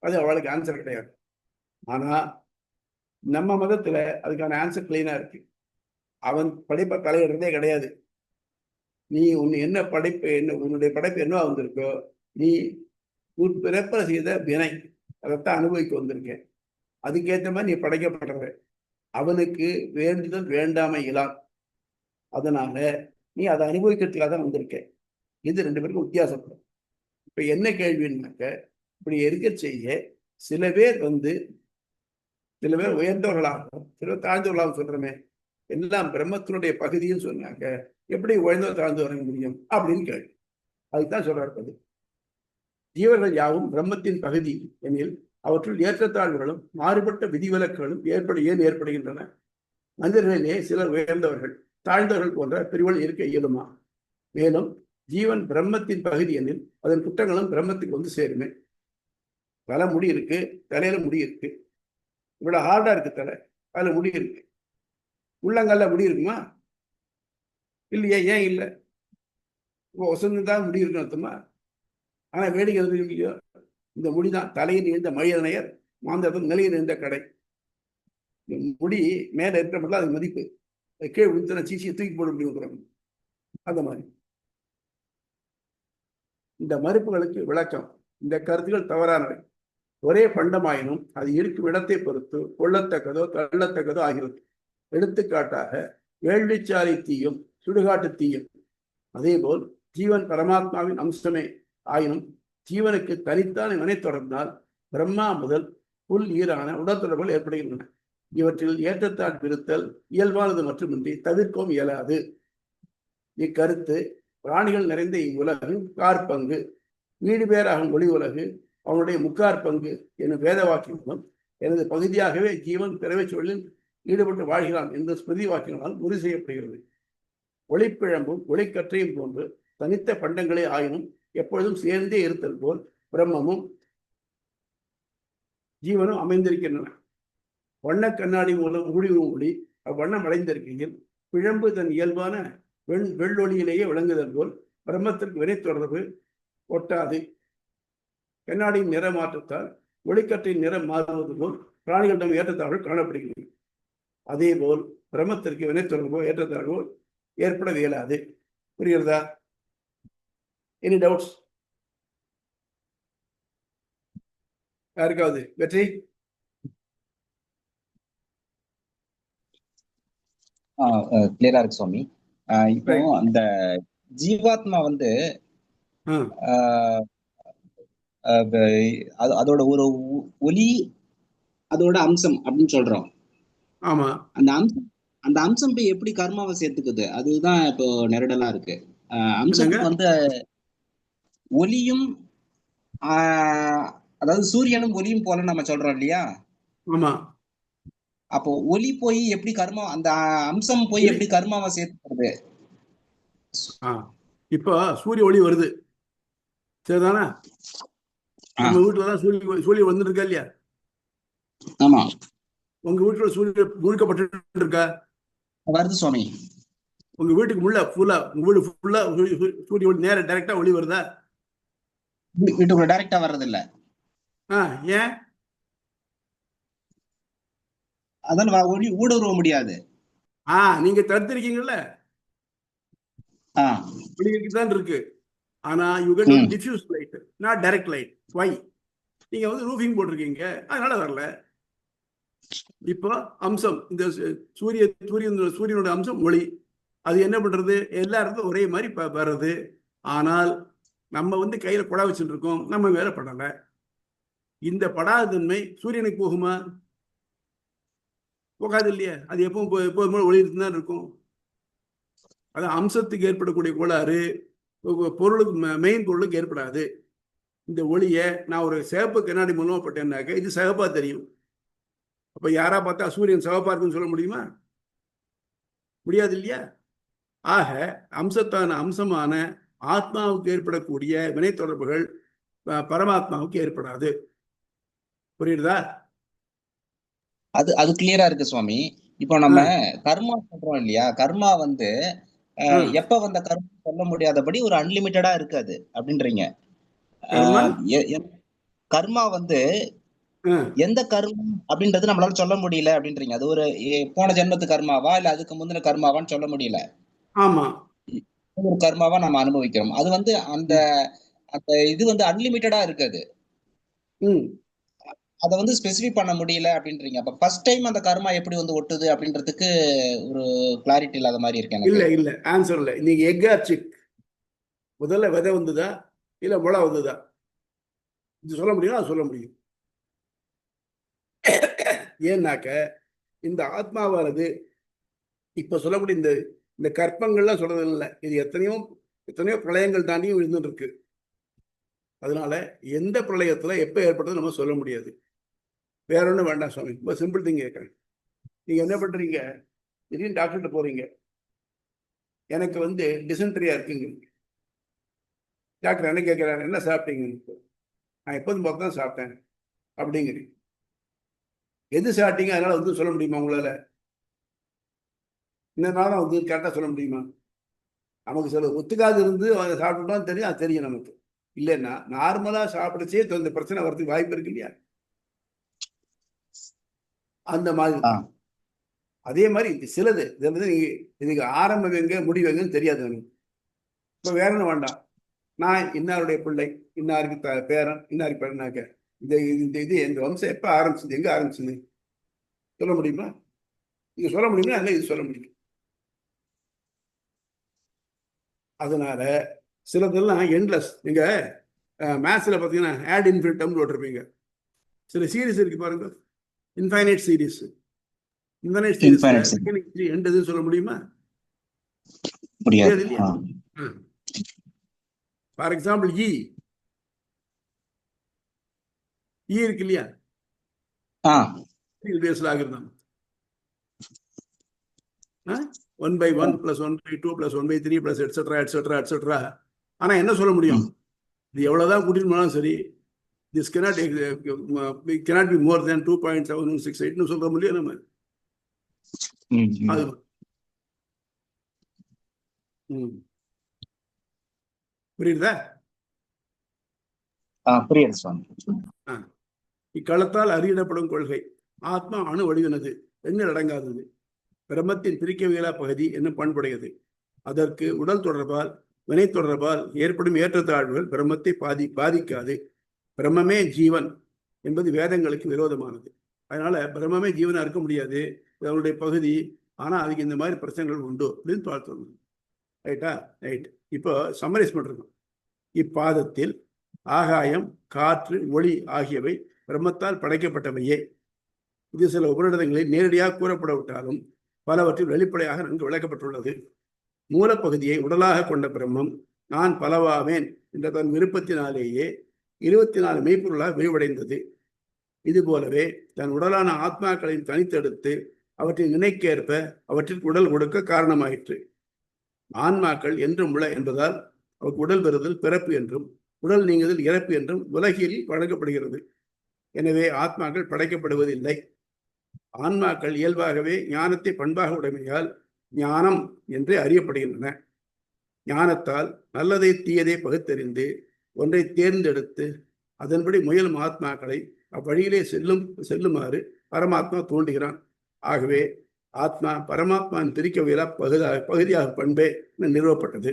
அது அவளுக்கு ஆன்சர் கிடையாது. ஆனா நம்ம மதத்துல அதுக்கான ஆன்சர் கிளீனா இருக்கு. அவன் படைப்பை தலையிடுறதே கிடையாது. நீ என்ன படைப்பு, உன்னுடைய படைப்பு என்னவா வந்திருக்கோ, நீ பிறப்ப செய்த வினை அதைத்தான் அனுபவிக்க வந்திருக்கேன். அதுக்கேற்ற மாதிரி நீ படைக்கப்படுற. அவனுக்கு வேண்டுதல் வேண்டாமை இயலாம். அதனால நீ அதை அனுபவிக்கிறதுக்காக தான் வந்திருக்க. இது ரெண்டு பேருக்கும் வித்தியாசப்படும். இப்ப என்ன கேள்வின்னாக்க, இப்படி இருக்க செய்ய சில பேர் உயர்ந்தவர்களாகவும் சில பேர் தாழ்ந்தவர்களாகவும் சொல்றமே, எல்லாம் பிரம்மத்தினுடைய பகுதின்னு சொன்னாக்க எப்படி உயர்ந்தவர் தாழ்ந்து வர முடியும் அப்படின்னு கேள்வி. அதுதான் சொல்றாரு. ஜீவர்கள் யாவும் பிரம்மத்தின் பகுதி எனில் அவற்றுள் ஏற்றத்தாழ்வுகளும் மாறுபட்ட விதிவிலக்குகளும் ஏன் ஏற்படுகின்றன? மனிதர்களிலே சிலர் உயர்ந்தவர்கள், தாழ்ந்தவர்கள் போன்ற பிரிவுகள் இருக்க இயலுமா? மேலும் ஜீவன் பிரம்மத்தின் பகுதி எனில் அதன் குற்றங்களும் பிரம்மத்துக்கு வந்து சேருமே. தலை முடி இருக்கு, தலையில முடி இருக்கு, இவ்வளவு ஹார்டா இருக்கு தலை, அதுல முடி இருக்கு. உள்ளங்கால முடி இருக்குமா? இல்லையே. ஏன் இல்லை? வசந்தான் முடி இருக்குன்னு அர்த்தமா? ஆனா வேடிக்கை இல்லையோ, இந்த முடிதான் தலையில் இருந்த மழியனையர் மாந்தர்கள் நிலையில் இருந்த கடை. முடி மேல இருக்கிற மட்டும் அது மதிப்பு, கீழே விழுந்துன சீசியை தூக்கி போட முடியும். அந்த மாதிரி இந்த மறுப்புகளுக்கு விளக்கம். இந்த கருத்துக்கள் தவறானவை. ஒரே பண்டமாயினும் அது இருக்கும் இடத்தை பொறுத்து கொள்ளத்தக்கதோ தள்ளத்தக்கதோ ஆகிறது. எடுத்துக்காட்டாக வேள்விச்சாலை தீயும் சுடுகாட்டு தீயும். அதேபோல் ஜீவன் பரமாத்மாவின் அம்சமே ஆயினும் ஜீவனுக்கு தனித்தான் வினை தொடர்ந்தால் பிரம்மா முதல் புல் ஈரான உடற்தொடர்புகள் ஏற்படுகின்றன. இவற்றில் ஏற்றத்தாழ் பிரித்தல் இயல்பானது மட்டுமின்றி தவிர்க்கவும் இயலாது. இக்கருத்து பிராணிகள் நிறைந்த இவ்வுலகு காற்பங்கு, வீடு பேராகும் ஒளி உலகு அவனுடைய முக்காற்பங்கு எனும் வேத வாக்கியங்களும் எனது பகுதியாகவே ஜீவன் பிறவை சொல்லில் ஈடுபட்டு வாழ்கிறான் என்று ஸ்மிருதி வாக்கியங்களால் உறுதி செய்யப்படுகிறது. ஒளிப்பிழம்பும் ஒளிக்கற்றையும் போன்று தனித்த பண்டங்களே ஆயினும் எப்பொழுதும் சேர்ந்தே இருத்தல் போல் பிரம்மமும் ஜீவனும் அமைந்திருக்கின்றன. வண்ண கண்ணாடி மூலம் ஊழிவும் ஒளி அவ்வண்ணம் அடைந்திருக்கையில் பிழம்பு தன் இயல்பான வெள்ளொளியிலேயே விளங்குதல் போல் பிரம்மத்திற்கு வினை தொடர்பு ஒட்டாது. கண்ணாடியின் நிற மாற்றத்தால் ஒளிக்கற்றின் நிறம் மாறுவது போல் பிராணிகளிடம் ஏற்றத்தாழ்வுகள் காணப்படுகின்றன. அதே போல் பிரம்மத்திற்கு வினை தொடர்போ ஏற்றத்தாழ்வோ ஏற்பட இயலாது. புரிகிறதா? Any doubts? யாருக்காவது? வெற்றி? கிளியரா இருக்கு சுவாமி. இப்போ அந்த ஜீவாத்மா வந்து அதோட ஒரு ஒலி அதோட அம்சம் அப்படின்னு சொல்றோம். ஆமா. அந்த அம்சம் போய் எப்படி கர்மாவை சேர்த்துக்குது? அதுதான் இப்போ நெருடலா இருக்கு. அம்சத்துக்கு வந்து ஒலியும் அதாவது சூரியனும் ஒலியும் போல நம்ம சொல்றோம் இல்லையா? ஆமா. அப்போ ஒலி போய் எப்படி கர்மா, அந்த அம்சம் போய் எப்படி கர்மாவை சேர்த்துக்கிறது? இப்போ சூரிய ஒளி வருது, சரிதானா? நம்ம வீட்டுலதான் சூரிய வந்துட்டு இருக்கா இல்லையா? ஆமா. உங்க வீட்டுல சூரியன் முழுக்கப்பட்டு இருக்கா? வருது சுவாமி. உங்க வீட்டுக்கு ஃபுல்லா உங்க வீடு ஃபுல்லா சூரிய ஒளி நேர டைரக்டா ஒளி வருதா? வீட்டுக்குள்ள டைரக்டா வர்றது இல்ல. ஏன்? அதான் ஒளி ஊடுருவ முடியாது. நீங்க தடுத்திருக்கீங்கல்ல, தான் இருக்கு. ஆனா you get diffuse light, not direct light. Why? நீங்க வந்து ரூஃபிங் போட்டிருக்கீங்க, அதனால வரல. இப்போ அம்சம், இந்த சூரியனோட அம்சம் ஒளி. அது என்ன பண்றது? எல்லா இடத்துல ஒரே மாதிரி வர்றது. ஆனால் நம்ம வந்து கையில குடா வச்சுட்டு இருக்கோம், நம்ம மேல படல. இந்த படாத தன்மை சூரியனுக்கு போகுமா? போகாது இல்லையா? அது எப்போதும் ஒளி தான் இருக்கும். அது அம்சத்துக்கு ஏற்படக்கூடிய கோளாறு பொருளுக்கு, மெயின் பொருளுக்கு ஏற்படாது. இந்த ஒளியை நான் ஒரு சிவப்பு கண்ணாடி மூலமா பட்டேன்னாக்க இது சிவப்பா தெரியும். அப்ப யாரா பார்த்தா சூரியன் சிவப்பா இருக்குன்னு சொல்ல முடியுமா? முடியாது இல்லையா? ஆக அம்சமான ஆத்மாவுக்கு ஏற்படக்கூடிய வினை தொடர்புகள் பரமாத்மாவுக்கு ஏற்படாது. புரியுதா? அது கிளியரா இருக்கு சுவாமி. இப்போ நம்ம கர்மா சொல்றோம் இல்லையா? கர்மா வந்து எப்ப வந்த கர்மா சொல்ல முடியாதபடி ஒரு அன்லிமிட்டடா இருக்காது அப்படின்றீங்க. கர்மா வந்து எந்த கர்மம் அப்படின்றது நம்மளால சொல்ல முடியல அப்படின்றீங்க. அது ஒரு போன ஜென்மத்து கர்மாவா இல்ல அதுக்கு முந்தின கர்மாவான்னு சொல்ல முடியல. ஆமா, ஒரு கர்மாவா நம்ம அனுபவிக்கிறோம். அது வந்து அந்த இது வந்து அன்லிமிட்டடா இருக்காது. அதை வந்து ஸ்பெசிஃபை பண்ண முடியல அப்படின்றீங்க. அப்ப ஃபர்ஸ்ட் டைம் அந்த கர்மா எப்படி வந்து ஒட்டுது அப்படின்றதுக்கு ஒரு கிளாரிட்டி இல்லாத மாதிரி இருக்கு. இல்ல ஆன்சர் இல்ல. நீங்க எக் ஆர் சிக், முதல்ல விதை வந்ததா இல்ல முளை வந்ததா? இது சொல்ல முடியும், சொல்ல முடியும். ஏன்னாக்க இந்த ஆத்மாவானது இப்ப சொல்லக்கூடிய இந்த கற்பங்கள்லாம் சொல்றது இல்லை. இது எத்தனையோ பிரளயங்கள் தாண்டியும் விழுந்துட்டு இருக்கு. அதனால எந்த பிரளயத்துல எப்ப ஏற்பட்டது நம்ம சொல்ல முடியாது. வேற ஒன்றும் வேண்டாம் சுவாமி. ரொம்ப சிம்பிள் திங் கேட்கறேன். நீங்க என்ன பண்றீங்க? திடீர்னு டாக்டர்கிட்ட போறீங்க, எனக்கு வந்து டிசென்ட்ரியா இருக்குங்க. டாக்டர் என்ன கேட்கிறாரு, என்ன சாப்பிட்டீங்க? நான் எப்போதும் பார்த்து தான் சாப்பிட்டேன் அப்படிங்கிறீங்க. எது சாப்பிட்டீங்க அதனால வந்து சொல்ல முடியுமா உங்களால? இதனால வந்து கரெக்டாக சொல்ல முடியுமா? நமக்கு சில ஒத்துக்காது இருந்து அதை சாப்பிட்டுட்டோம் தெரியும், அது தெரியும் நமக்கு. இல்லைன்னா நார்மலா சாப்பிடுச்சே இந்த பிரச்சனை வரதுக்கு வாய்ப்பு இருக்கு இல்லையா? அந்த மாதிரி தான். அதே மாதிரி இது சிலது இதுக்கு ஆரம்பம் எங்க முடிவு எங்கன்னு தெரியாது நமக்கு. இப்போ வேற ஒன்றும் வேண்டாம். நான் இன்னாருடைய பிள்ளை, இன்னாருக்கு பேரன், இன்னாருக்கு பேரனாக்க இந்த இந்த வம்சம் எப்ப ஆரம்பிச்சது, எங்க ஆரம்பிச்சது சொல்ல முடியுமா? நீங்க சொல்ல முடியுமா? இல்லை, இது சொல்ல முடியும். அதனால சிலதெல்லாம் எண்ட்லெஸ். நீங்க மேத்ஸ்ல பார்த்தீங்கன்னா ஆட் இன்ஃபினிட்டம் போட்டிருப்பீங்க. சில சீரீஸ் இருக்கு பாருங்க, இன்ஃபைனைட் சீரீஸ். இன்ஃபைனைட் சீரீஸ்ல எண்ட் எதுன்னு சொல்ல முடியுமா? முடியாது இல்லையா? ஃபார் எக்ஸாம்பிள் இ இருக்கு இல்லையா? பேஸ்ல ஆகிருந்தாங்க 1/1 + 1/2 + 1/3 + எட்ஸெட்ரா எட்ஸெட்ரா எட்ஸெட்ரா. ஆனா என்ன சொல்ல முடியும்? இது எவ்வளவுதான் கூட்டிட்டு போனாலும் சரி, this cannot be more than 2.7168 சொல்ல முடியும் நம்ம. அது புரியுதா? புரியுது சுவாமி. இக்களத்தால் அறியிடப்படும் கொள்கை ஆத்மா அணு வடிவினது, எண்ணில் அடங்காதது, பிரம்மத்தின் பிரிக்கவியலா பகுதி என்னும் பண்புடையது. அதற்கு உடல் தொடர்பால் வினை தொடர்பால் ஏற்படும் ஏற்றத்தாழ்வுகள் பிரம்மத்தை பாதிக்காது. பிரம்மமே ஜீவன் என்பது வேதங்களுக்கு விரோதமானது. அதனால பிரம்மமே ஜீவனா இருக்க முடியாது, அவருடைய பகுதி. ஆனா அதுக்கு இந்த மாதிரி பிரச்சனைகள் உண்டு அப்படின்னு பார்த்தோம். ரைட்டா? ரைட். இப்போ சம்மரைஸ் பண்றோம். இப்பாதத்தில் ஆகாயம், காற்று, ஒளி ஆகியவை பிரம்மத்தால் படைக்கப்பட்டவையே. இது சில உபநிடதங்களில் நேரடியாக கூறப்படவிட்டாலும் பலவற்றில் வெளிப்படையாக நன்கு விளக்கப்பட்டுள்ளது. மூலப்பகுதியை உடலாக கொண்ட பிரம்மம் நான் பலவாவேன் என்ற தன் விருப்பத்தினாலேயே 24 மெய்ப்பொருளாக விரிவடைந்தது. இது போலவே தன் உடலான ஆத்மாக்களின் தனித்தெடுத்து அவற்றின் நினைக்கேற்ப அவற்றிற்கு உடல் கொடுக்க காரணமாயிற்று. ஆன்மாக்கள் என்றும் உள்ள என்பதால் அவருக்கு உடல் பெறுதல் பிறப்பு என்றும் உடல் நீங்குதல் இறப்பு என்றும் உலகில் வழங்கப்படுகிறது. எனவே ஆத்மாக்கள் படைக்கப்படுவதில்லை. ஆன்மாக்கள் இயல்பாகவே ஞானத்தை பண்பாக உடைமையால் ஞானம் என்று அறியப்படுகின்றன. ஞானத்தால் நல்லதை தீயதை பகுத்தறிந்து ஒன்றை தேர்ந்தெடுத்து அதன்படி முயலும் ஆத்மாக்களை அவ்வழியிலே செல்லுமாறு பரமாத்மா தூண்டுகிறான். ஆகவே ஆத்மா பரமாத்மாவின் பிரிக்கவியலா பகுதியாக பண்பே நிறுவப்பட்டது.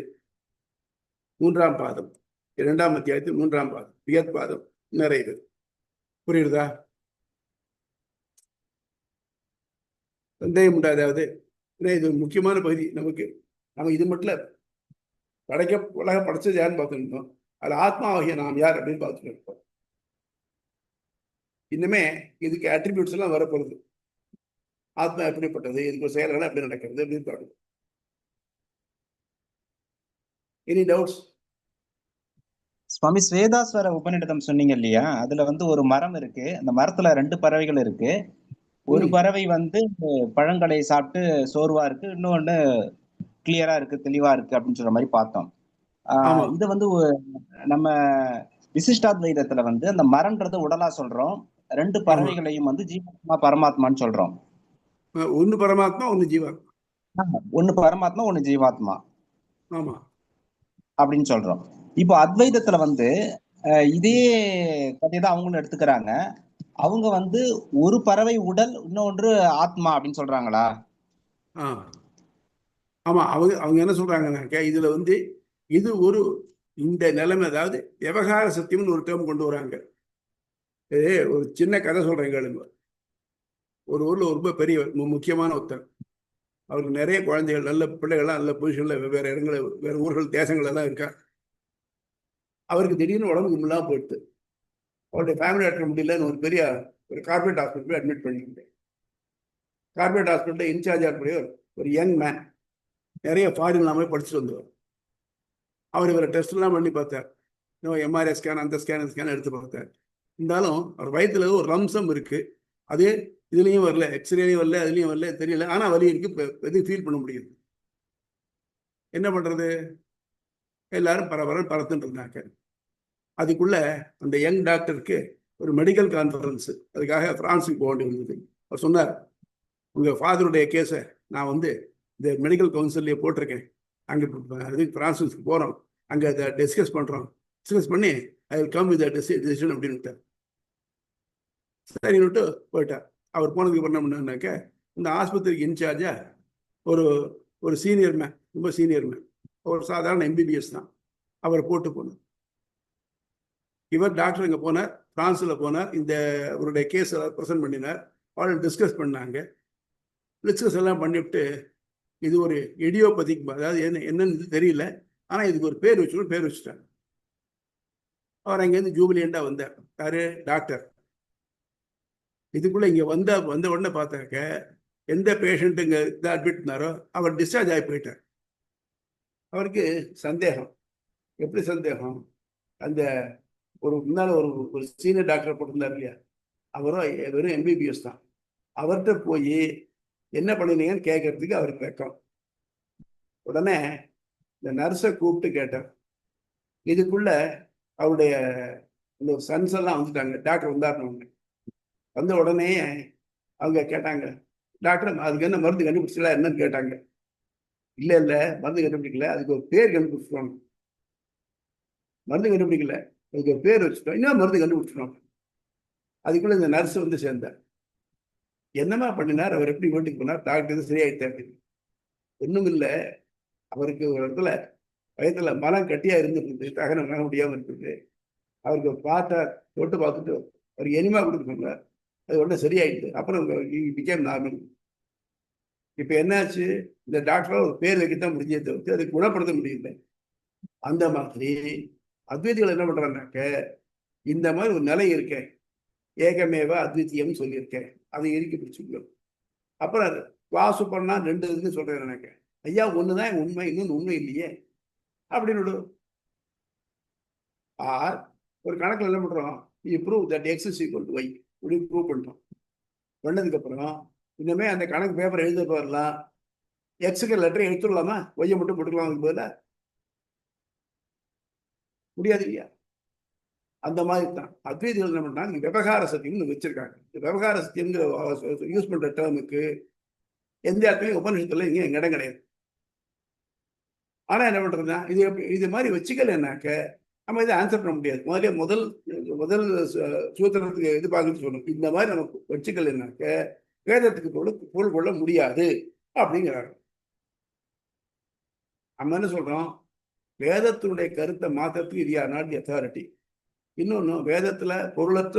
3ஆம் பாதம் 2ஆம் அத்தியாயத்தில் 3ஆம் பாதம் வியற்பாதம் நிறைவு. புரியுதா? சந்தேகம் உண்டாதாவது? இது முக்கியமான பகுதி நமக்கு. நம்ம இது மட்டும் உலக படைச்சது யாருன்னு பார்த்துருந்தோம். அது ஆத்மாவாகிய நாம் யார் அப்படின்னு பார்த்துட்டு இருக்கோம். இன்னுமே இதுக்கு அட்ரிபியூட்ஸ் எல்லாம் வரப்போகுது. ஆத்மா எப்படிப்பட்டது, இதுக்கு செயல்கள் எப்படி நடக்கிறது அப்படின்னு பார்க்கணும். Any doubts? சுவாமி, ஸ்வேதாஸ்வர உபநிடதம் சொன்னீங்க இல்லையா? அதுல வந்து ஒரு மரம் இருக்கு. அந்த மரத்துல 2 பறவைகள் இருக்கு. ஒரு பறவை வந்து பழங்களை சாப்பிட்டு சோர்வா இருக்கு, இன்னொன்னு கிளியரா இருக்கு, தெளிவா இருக்கு அப்படின்னு சொல்ற மாதிரி பார்த்தோம். இது வந்து நம்ம விசிஷ்டாத்வைதத்துல வந்து அந்த மரம்ன்றது உடலா சொல்றோம், 2 பறவைகளையும் வந்து ஜீவாத்மா பரமாத்மான்னு சொல்றோம். ஒன்னு பரமாத்மா ஒன்னு ஜீவாத்மா. ஒன்னு பரமாத்மா ஒன்னு ஜீவாத்மா அப்படின்னு சொல்றோம். இப்போ அத்வைதத்துல வந்து இதே கதைதான் அவங்களும் எடுத்துக்கிறாங்க. அவங்க வந்து ஒரு பறவை உடல், இன்னொன்று ஆத்மா அப்படின்னு சொல்றாங்களா? ஆமா. அவங்க என்ன சொல்றாங்கன்னாக்க இதுல வந்து இது ஒரு இந்த நிலைமை, அதாவது விவகார சத்தியம்னு ஒரு டேர்ம் கொண்டு வராங்க. ஒரு சின்ன கதை சொல்றேன் கேளுங்க. ஒரு ஊர்ல ரொம்ப பெரிய முக்கியமான ஒருத்தர், அவருக்கு நிறைய குழந்தைகள், நல்ல பிள்ளைகள்லாம் நல்ல பொசிஷன்ல வெவ்வேறு இடங்கள், வேறு ஊர்கள் தேசங்கள் எல்லாம் இருக்கா. அவருக்கு திடீர்னு உடம்புக்கு முடியலாம் போயிடுது. அவருடைய ஃபேமிலி டாக்டர் முடியலன்னு ஒரு கார்பரேட் ஹாஸ்பிட்டல் போய் அட்மிட் பண்ணிக்கிட்டேன். கார்பரேட் ஹாஸ்பிட்டலில் இன்சார்ஜ் ஆகக்கூடிய ஒரு யங் மேன், நிறைய ஃபாரின் எல்லாமே படிச்சுட்டு வந்தவர். அவர் இவரை டெஸ்ட் எல்லாம் பண்ணி பார்த்தார். எம்ஆர்ஐ ஸ்கேன் அந்த ஸ்கேன் எடுத்து பார்த்தார். இருந்தாலும் அவர் வயிற்றுல ஒரு ரம்சம் இருக்கு. அது இதுலேயும் வரல, எக்ஸ்ரேலையும் வரல, அதுலேயும் வரல, தெரியல. ஆனால் வலி இருக்கு, எதுவும் ஃபீல் பண்ண முடியுது. என்ன பண்ணுறது? எல்லாரும் பரத்துன்னு இருந்தாங்க. அதுக்குள்ள அந்த யங் டாக்டருக்கு ஒரு மெடிக்கல் கான்ஃபரன்ஸ், அதுக்காக பிரான்ஸுக்கு போக வேண்டியிருந்தது. அவர் சொன்னார், உங்கள் ஃபாதருடைய கேஸை நான் இந்த மெடிக்கல் கவுன்சிலே போட்டிருக்கேன், அங்கே பிரான்ஸுக்கு போகிறோம், அங்கே அதை டிஸ்கஸ் பண்ணி I will come with decision அப்படின்னு. சரின்னுட்டு போயிட்டார். அவர் போனதுக்கு அப்புறம் என்ன பண்ணாக்க, இந்த ஆஸ்பத்திரிக்கு இன்சார்ஜா ஒரு சீனியர் மேன், ரொம்ப சீனியர் மேன், ஒரு சாதாரண எம்பிபிஎஸ் தான், அவரை போட்டு போனார். இவர் டாக்டர் இங்கே போனார், பிரான்ஸில் போனார், அவருடைய கேஸ் ப்ரெசென்ட் பண்ணினார். அவரை டிஸ்கஸ் பண்ணாங்க. டிஸ்கஸ் எல்லாம் பண்ணிவிட்டு, இது ஒரு இடியோபதிக், அதாவது என்னன்னு தெரியல, ஆனால் இதுக்கு ஒரு பேர் வச்சுட்டாங்க. அவர் அங்கேருந்து ஜூபிலியண்டாக வந்தார். யாரு? டாக்டர். இதுக்குள்ள இங்கே வந்த உடனே பார்த்தாக்க, எந்த பேஷண்ட் இங்கே இதை அட்மிட் பண்ணாரோ அவர் டிஸ்சார்ஜ் ஆகி போயிட்டார். அவருக்கு சந்தேகம். எப்படி சந்தேகம்? அந்த முன்னால் ஒரு சீனியர் டாக்டர் போட்டிருந்தார் இல்லையா, அவரும் வெறும் எம்பிபிஎஸ் தான். அவர்கிட்ட போய் என்ன பண்ணினீங்கன்னு கேட்கறதுக்கு அவருக்கு வெக்கம். உடனே இந்த நர்ஸை கூப்பிட்டு கேட்டார். இதுக்குள்ள அவருடைய இந்த சன்ஸ் எல்லாம் வந்துட்டாங்க. டாக்டர் வந்தாருன்னு வந்த உடனே அவங்க கேட்டாங்க, டாக்டர் அதுக்கு என்ன மருந்து கண்டுபிடிச்சல என்னன்னு கேட்டாங்க. இல்லை மருந்து கண்டுபிடிக்கல, அதுக்கு ஒரு பேர் கண்டுபிடிச்சிட்டோம். மருந்து கண்டுபிடிக்கல, அதுக்கு ஒரு பேர் வச்சுட்டோம், இன்னும் மருந்து கண்டுபிடிச்சிட்டோம். அதுக்குள்ள இந்த நர்ஸ் சேர்ந்தார். என்னமா பண்ணினார்? அவர் எப்படி வீட்டுக்கு போனார்? டாக்டர் சரியாயிட்டாரு. ஒன்றும் இல்லை, அவருக்கு ஒரு இடத்துல வயத்துல மனம் கட்டியா இருந்துட்டு தகனம் வாங்க முடியாம இருக்குது. அவருக்கு தொட்டு பார்த்துட்டு அவர் எனிமா கொடுக்க சொன்னார். அது உடனே சரியாயிடுது. அப்புறம் பிகேம் நார்மல். இப்ப என்னாச்சு? இந்த டாக்டரால் ஒரு பேர் வைக்கத்தான் முடிஞ்சே தவிர்த்து அதை குணப்படுத்த முடியல. அந்த மாதிரி அத்வைதிகள் என்ன பண்றாங்கனாக்க, இந்த மாதிரி ஒரு நிலை இருக்கேன், ஏகமேவ அத்வித்தியம் சொல்லியிருக்கேன், அதை இறுக்கி பிடிச்சிக்கணும். அப்புறம் வாசு பண்ணா 2 இதுன்னு சொல்றேன். எனக்கு ஐயா ஒண்ணுதான் உண்மை, இன்னொன்று உண்மை இல்லையே அப்படின்னு ஒரு கணக்கில் என்ன பண்றோம்? Prove that x is equal to y இப்படி ப்ரூவ் பண்ணிட்டோம். பண்ணதுக்கு அப்புறம் இன்னுமே அந்த கணக்கு பேப்பர் எழுத போயிடலாம், எக்ஸுக்கு லெட்டர் எடுத்துடலாமா, ஒய்யை மட்டும் போட்டுக்கலாம். அதுக்கு பதிலாக முடியாது இல்லையா? அந்த மாதிரி தான் அத்வைதிகள் என்ன பண்ணாங்க, விவகார சத்தியம்னு வச்சிருக்காங்க. இந்த விவகார சத்தியம்ங்கிற யூஸ் பண்ற டேர்முக்கு எந்த இடத்துலையும் உபநிஷத்துல இங்கே இடம் கிடையாது. ஆனா என்ன பண்றதுன்னா, இது மாதிரி வச்சுக்கலன்னாக்க நம்ம இதை ஆன்சர் பண்ண முடியாது. முதல் சூத்திரத்துக்கு இது பார்க்கணும்னு சொல்லணும். இந்த மாதிரி நமக்கு வச்சுக்கலன்னாக்க வேதத்துக்கு பொருள் கொள்ள முடியாது அப்படிங்கிறாங்க. நம்ம என்ன சொல்றோம்? வேதத்தினுடைய கருத்தை மாற்றத்துக்கு இது ஆர் நாட் தி அத்தாரிட்டி. இன்னொன்னு, வேதத்துல பொருளற்ற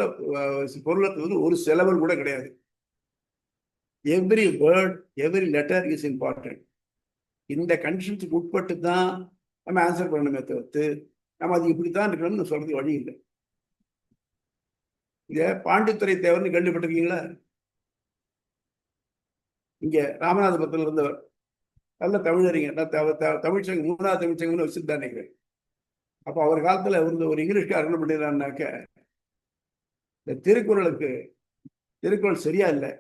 ஒரு சிலவல் கூட கிடையாது. Every word, every letter is important. இந்த கண்டிஷன்ஸுக்கு உட்பட்டு தான் நம்ம ஆன்சர் பண்ணணுமே தவிர்த்து நம்ம அது இப்படித்தான் இருக்கணும்னு சொல்றதுக்கு வழி இல்லை. இத பாண்டித்துறை தேவர்னு கேள்விப்பட்டிருக்கீங்களா? இங்க ராமநாதபுரத்துல இருந்தவர், நல்ல தமிழறிஞர், தமிழ்ச்சங்கம் 3வது தமிழ்ச்சங்கம்னு வச்சுதான் நினைக்கிறேன். அப்போ அவர் காலத்துல ஒரு இங்கிலீஷ்காரர் என்ன பண்ணிடுறான்னாக்க, இந்த திருக்குறள் சரியா இல்லை,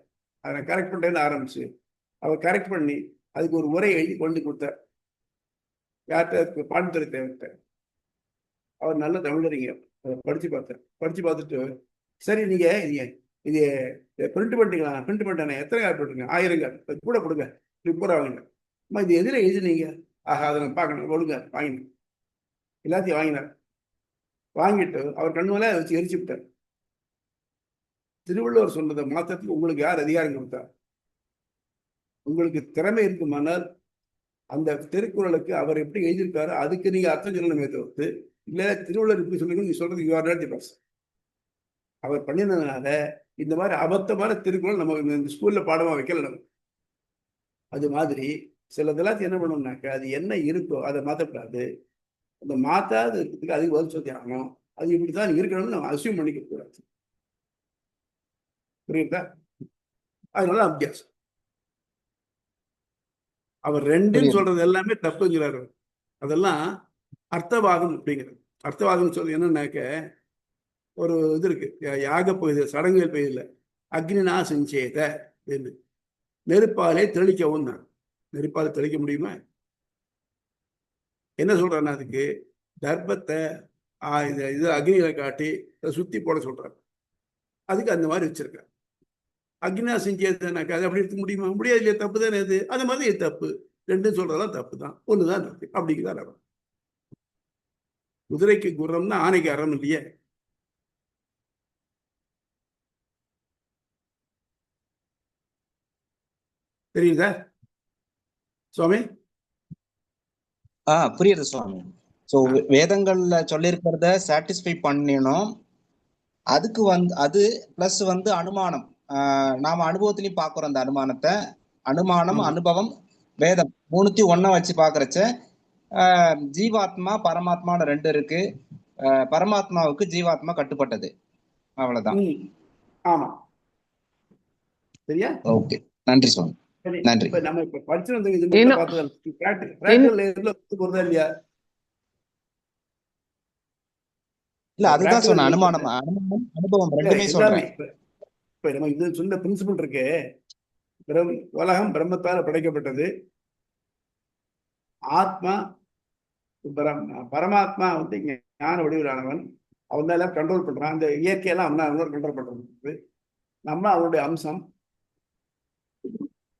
அதை கரெக்ட் பண்ணேன்னு ஆரம்பிச்சு அவர் கரெக்ட் பண்ணி அதுக்கு ஒரு உரை எழுதி கொண்டு கொடுத்தார். யார்கிட்ட? பாண்டித்துறை தேவர்கிட்ட. அவர் நல்ல தமிழறிஞர். அதை படிச்சு பார்த்துட்டு, சரி நீங்க இது பிரிண்ட் பண்ணிட்டீங்களா? பிரிண்ட் பண்ணிட்டேன். எத்தனை காப்பி போட்டுருங்க? 1000 கூட கொடுங்க, ரிப்போர்ட் ஆகுங்க. அம்மா இது எதில் எழுதுனீங்க? ஆஹா, அதை நான் பார்க்கணும், ஒழுங்க வாங்கினேன். எல்லாத்தையும் வாங்கினார். வாங்கிட்டு அவர் கண்ணு மேலே வச்சு எரிச்சு விட்டார். திருவள்ளுவர் சொன்னதை மாத்திரத்துக்கு உங்களுக்கு யார் அதிகாரம் கொடுத்தா? உங்களுக்கு திறமை இருக்குமானால் அந்த திருக்குறளுக்கு அவர் எப்படி எழுதியிருக்காரு அதுக்கு நீங்க அர்த்தம் சொல்லணுமே தவிர்த்து, இல்ல திருவள்ளுவர் இப்படி சொல்லுங்க நீ சொல்றது you are not the person. அவர் பண்ணினதுனால இந்த மாதிரி அபத்தமான திருக்குறள் நம்ம இந்த ஸ்கூல்ல பாடமா வைக்கல. நம்ம அது மாதிரி சிலதெல்லாம் என்ன பண்ணணும்னாக்க, அது என்ன இருக்கோ அதை மாற்றக்கூடாது. அந்த மாத்தாது இருக்கிறதுக்கு அதுக்கு பதில் சொல்லி ஆகணும். அது இப்படித்தான் இருக்கணும்னு நம்ம அசியூம் பண்ணிக்க கூடாது. புரியுதா? அதனால அபியாசம். அவர் 2ன்னு சொல்றது எல்லாமே தப்புங்கிறாரு. அதெல்லாம் அர்த்தவாதம் அப்படிங்கிறது. அர்த்தவாதம் சொல்றது என்னன்னாக்க, ஒரு இது இருக்கு, யாக பகுதி சடங்குகள் பகுதியில் அக்னினா செஞ்சேத என்று நெருப்பாலே தெளிக்கவும் தான். நெருப்பாலே தெளிக்க முடியுமா? என்ன சொல்றான்னா, அதுக்கு தர்ப்பத்தை இது அக்னிகளை காட்டி சுத்தி போட சொல்றாங்க. அதுக்கு அந்த மாதிரி வச்சிருக்க. அக்னினா செஞ்சேதனாக்கா அது அப்படி எடுத்துக்க முடியுமா? முடியாது இல்லையா? தப்பு தானே அது. அந்த மாதிரி இது தப்பு. ரெண்டும் சொல்றதெல்லாம் தப்பு தான். ஒண்ணுதான் தப்பு. அப்படிங்கிறார் அவர். குதிரைக்கு குர்ரம்னா ஆணைக்கு அறம் இல்லையே. தெரியுதா சுவாமி? புரியுது சுவாமி. சோ வேதங்கள்ல சொல்லியிருக்கிறத சாட்டிஸ்ஃபை பண்ணினோம். அதுக்கு அது பிளஸ் அனுமானம். நாம அனுபவத்திலையும் பாக்குறோம். அந்த அனுமானத்தை, அனுமானம், அனுபவம், வேதம் மூணுத்தையும் ஒண்ணா வச்சு பாக்குறச்ச ஜீவாத்மா பரமாத்மான ரெண்டு இருக்கு. பரமாத்மாவுக்கு ஜீவாத்மா கட்டுப்பட்டது. அவ்வளவுதான். ஆமா, சரியா? ஓகே, நன்றி சுவாமி. நன்றி. நம்ம இப்ப படிச்சு இது பார்த்தது இல்லையா? இல்ல, அதுதான் சொன்ன அனுமானம், அனுபவம் ரெண்டுமே சொல்றேன். இப்ப நம்ம இது சொன்ன பிரின்சிபல் இருக்கு. உலகம் பிரம்மத்தால் படைக்கப்பட்டது. ஆத்மா பரமாத்மா ஞான வடிவிலானவன். அவன் தான் எல்லாம் கண்ட்ரோல் பண்றான். அந்த இயற்கையெல்லாம் அவன் கண்ட்ரோல் பண்றது. நம்ம அவனுடைய அம்சம்.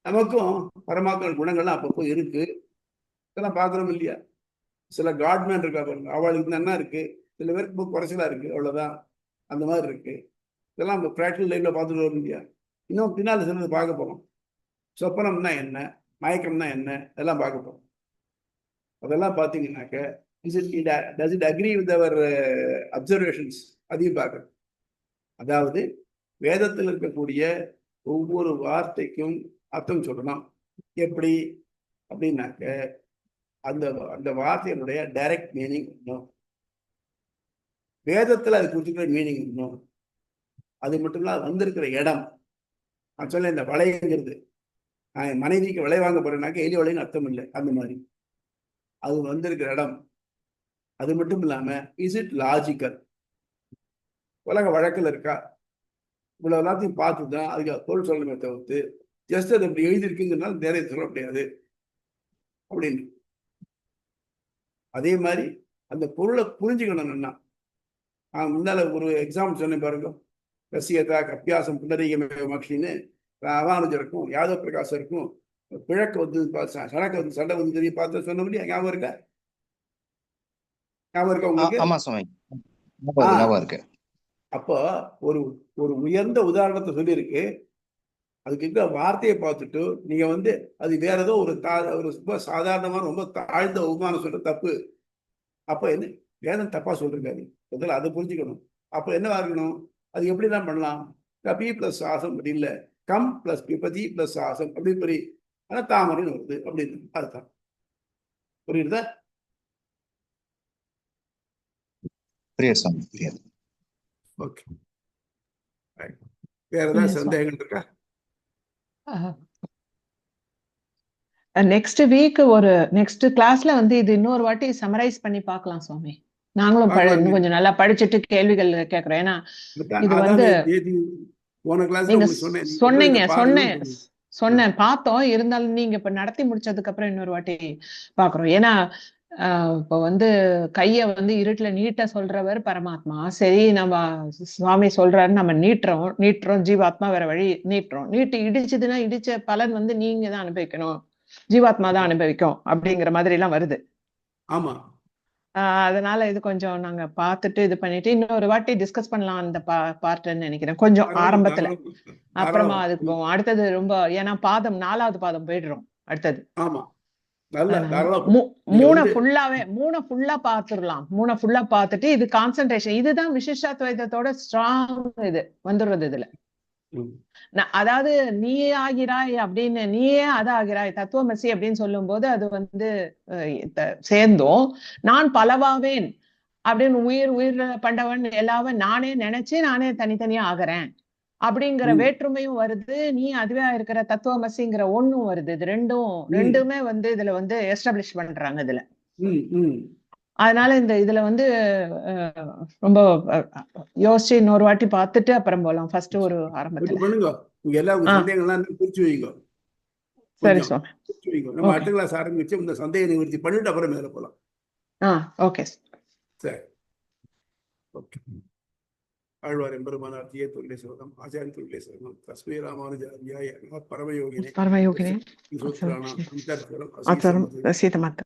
நமக்கும் பரமாத்மா குணங்கள்லாம் அப்பப்போ இருக்கு. இதெல்லாம் பாக்குறோம் இல்லையா? சில காட்மேன் இருக்கா பாருங்க, அவளுக்கு என்ன இருக்கு, சில பேருக்கு குறைச்சலா இருக்கு, அவ்வளவுதான். அந்த மாதிரி இருக்கு. இதெல்லாம் நம்ம ப்ராக்டிகல் லைஃப்ல பார்த்துட்டு வரும் இல்லையா? இன்னும் பின்னால் சிலது பார்க்க போறோம். சொப்பனம்னா என்ன, மயக்கம்னா என்ன, அதெல்லாம் பார்க்க போறோம். அதெல்லாம் பார்த்தீங்கன்னாக்க does it agree with our observations? அதையும் பார்க்கணும். அதாவது வேதத்தில் இருக்கக்கூடிய ஒவ்வொரு வார்த்தைக்கும் அர்த்தம் சொல்லணும். எப்படி அப்படின்னாக்க அந்த அந்த வார்த்தையினுடைய டைரக்ட் மீனிங் இருக்கணும். வேதத்தில் அது குறிச்சிக்கிற மீனிங் இருக்கணும். அது மட்டும் இல்ல, வந்திருக்கிற இடம். நான் சொல்ல, இந்த வளையங்கிறது, நான் மனைவிக்கு விலை வாங்க போறேன்னாக்க எலி வளைன்னு அர்த்தம் இல்லை. அந்த மாதிரி அது வந்திருக்கிற இடம். அது மட்டும் இல்லாம இஸ் இட் லாஜிக்கல், உலக வழக்கில் இருக்கா, இவ்வளவு எல்லாத்தையும் பார்த்துதான் அதுக்கு பொருள் சொல்லணுமே தவிர்த்து ஜஸ்ட் அது அப்படி எழுதியிருக்குங்கிறதுனால நிறைய சொல்ல முடியாது அப்படின்னு. அதே மாதிரி அந்த பொருளை புரிஞ்சுக்கணும்னா, நான் முன்னால ஒரு எக்ஸாம்பிள் சொன்னேன் பாருங்க. ரசிகதா கப்பியாசம் புனரீகமே மக்ஷின்னு ராமானுஜருக்கும் யாதவ பிரகாசருக்கும் பிழக்கு சடக்கு சண்டை வந்து தெரிய பார்த்து சொன்ன முடியும். ஞாபகம் இருக்கா? ஞாபகம் இருக்கா உங்களுக்கு? அப்போ ஒரு ஒரு உயர்ந்த உதாரணத்தை சொல்லியிருக்கு. அதுக்கு இருக்க வார்த்தையை பார்த்துட்டு நீங்க அது வேற ஏதோ ஒரு ரொம்ப சாதாரணமான ரொம்ப தாழ்ந்த உபமானம் சொல்ற தப்பு. அப்ப என்ன வேதம் தப்பா சொல்லிருக்காரு, முதல்ல அதை புரிஞ்சுக்கணும். அப்ப என்னவா இருக்கணும், அது எப்படிதான் பண்ணலாம்? கபி பிளஸ் சாசம் அப்படி இல்லை, கம் பிளஸ் பிபதி பிளஸ் சாசம் அப்படி புரி, ஆனா தாமரைன்னு வருது அப்படின்னு அர்த்தம். புரியுதா? ஓகே, வேற ஏதாவது சந்தேகங்கள் இருக்கா? நெக்ஸ்ட் வீக் நெக்ஸ்ட் கிளாஸ்ல இது இன்னொரு வாட்டி சமரைஸ் பண்ணி பார்க்கலாம் சுவாமி. நாங்களும் இன்னும் கொஞ்சம் நல்லா படிச்சுட்டு கேள்விகள் கேட்கிறோம். ஏன்னா இது நீங்க சொன்னேன் பார்த்தோம். இருந்தாலும் நீங்க இப்ப நடத்தி முடிச்சதுக்கு அப்புறம் இன்னொரு வாட்டி பாக்குறோம். ஏன்னா இப்ப கைய இருட்டுல நீட்ட சொல்றவர் பரமாத்மா. சரி, நம்ம சுவாமி சொல்றாரு, நம்ம நீட்டுறோம் ஜீவாத்மா வேற வழி நீட்டுறோம். இடிச்சதுன்னா இடிச்ச பலன் நீங்க தான் அனுபவிக்கணும், ஜீவாத்மா தான் அனுபவிக்கும் அப்படிங்கிற மாதிரி எல்லாம் வருது. ஆமா, அதனால இது கொஞ்சம் நாங்க பார்த்துட்டு இது பண்ணிட்டு இன்னொரு வாட்டி டிஸ்கஸ் பண்ணலாம் அந்த பார்ட்ன்னு நினைக்கிறேன், கொஞ்சம் ஆரம்பத்துல. அப்புறமா அதுக்கு அடுத்தது ரொம்ப, ஏன்னா பாதம் 4வது பாதம் போயிடுறோம் அடுத்தது. ஆமா, மூணு ஃபுல்லா பாத்துடலாம். மூணு ஃபுல்லா பாத்துட்டு இது கான்சென்ட்ரேஷன், இதுதான் விசிஷ்டாத்வைதத்தோட ஸ்ட்ராங் இது வந்துடுறது இதுல. அதாவது நீயே ஆகிறாய் அப்படின்னு, நீயே அதாகிறாய் தத்துவமசி அப்படின்னு சொல்லும் போது அது சேர்ந்தோம். நான் பலவாவேன் அப்படின்னு உயிர் பண்டவன் எல்லாவும் நானே நினைச்சு நானே தனித்தனியா ஆகிறேன் அப்படிங்கிற வேற்றுமையும் வருது. நீ அதுவே இருக்கிற தத்துவமசிங்கிற ஒண்ணும் வருது. இது ரெண்டுமே இதுல எஸ்டாப்ளிஷ் பண்றாங்க இதுல. அதனால இதுல வந்து ரொம்ப யோசிச்சு இன்னொரு வாட்டி பார்த்துட்டு அப்புறம் போலாம். ஃபர்ஸ்ட் ஒரு ஆரம்பத்துல பண்ணுங்க. இங்க எல்லா சந்தேகங்கள்லாம் குறிச்சு வைங்க. சரி சுவாமி. குறிச்சு வைங்க. நம்ம அடுத்த கிளாஸ் ஆரம்பிச்சு இந்த சந்தேக நிவர்த்தி பண்ணிட்டு அப்புறம் மேல போலாம். ஓகே சரி. ஓகே. ஆழ்வார் எம்பெருமானார் ஜிய தொல்லை சோதம் ஆச்சாரிய தொல்லை சோதம் தஸ்மே ராமானுஜாரியாய பரமயோகினே பரமயோகினே சூத்ராணாம் அந்தர்கரம் ஆச்சாரம் சீதமாத்த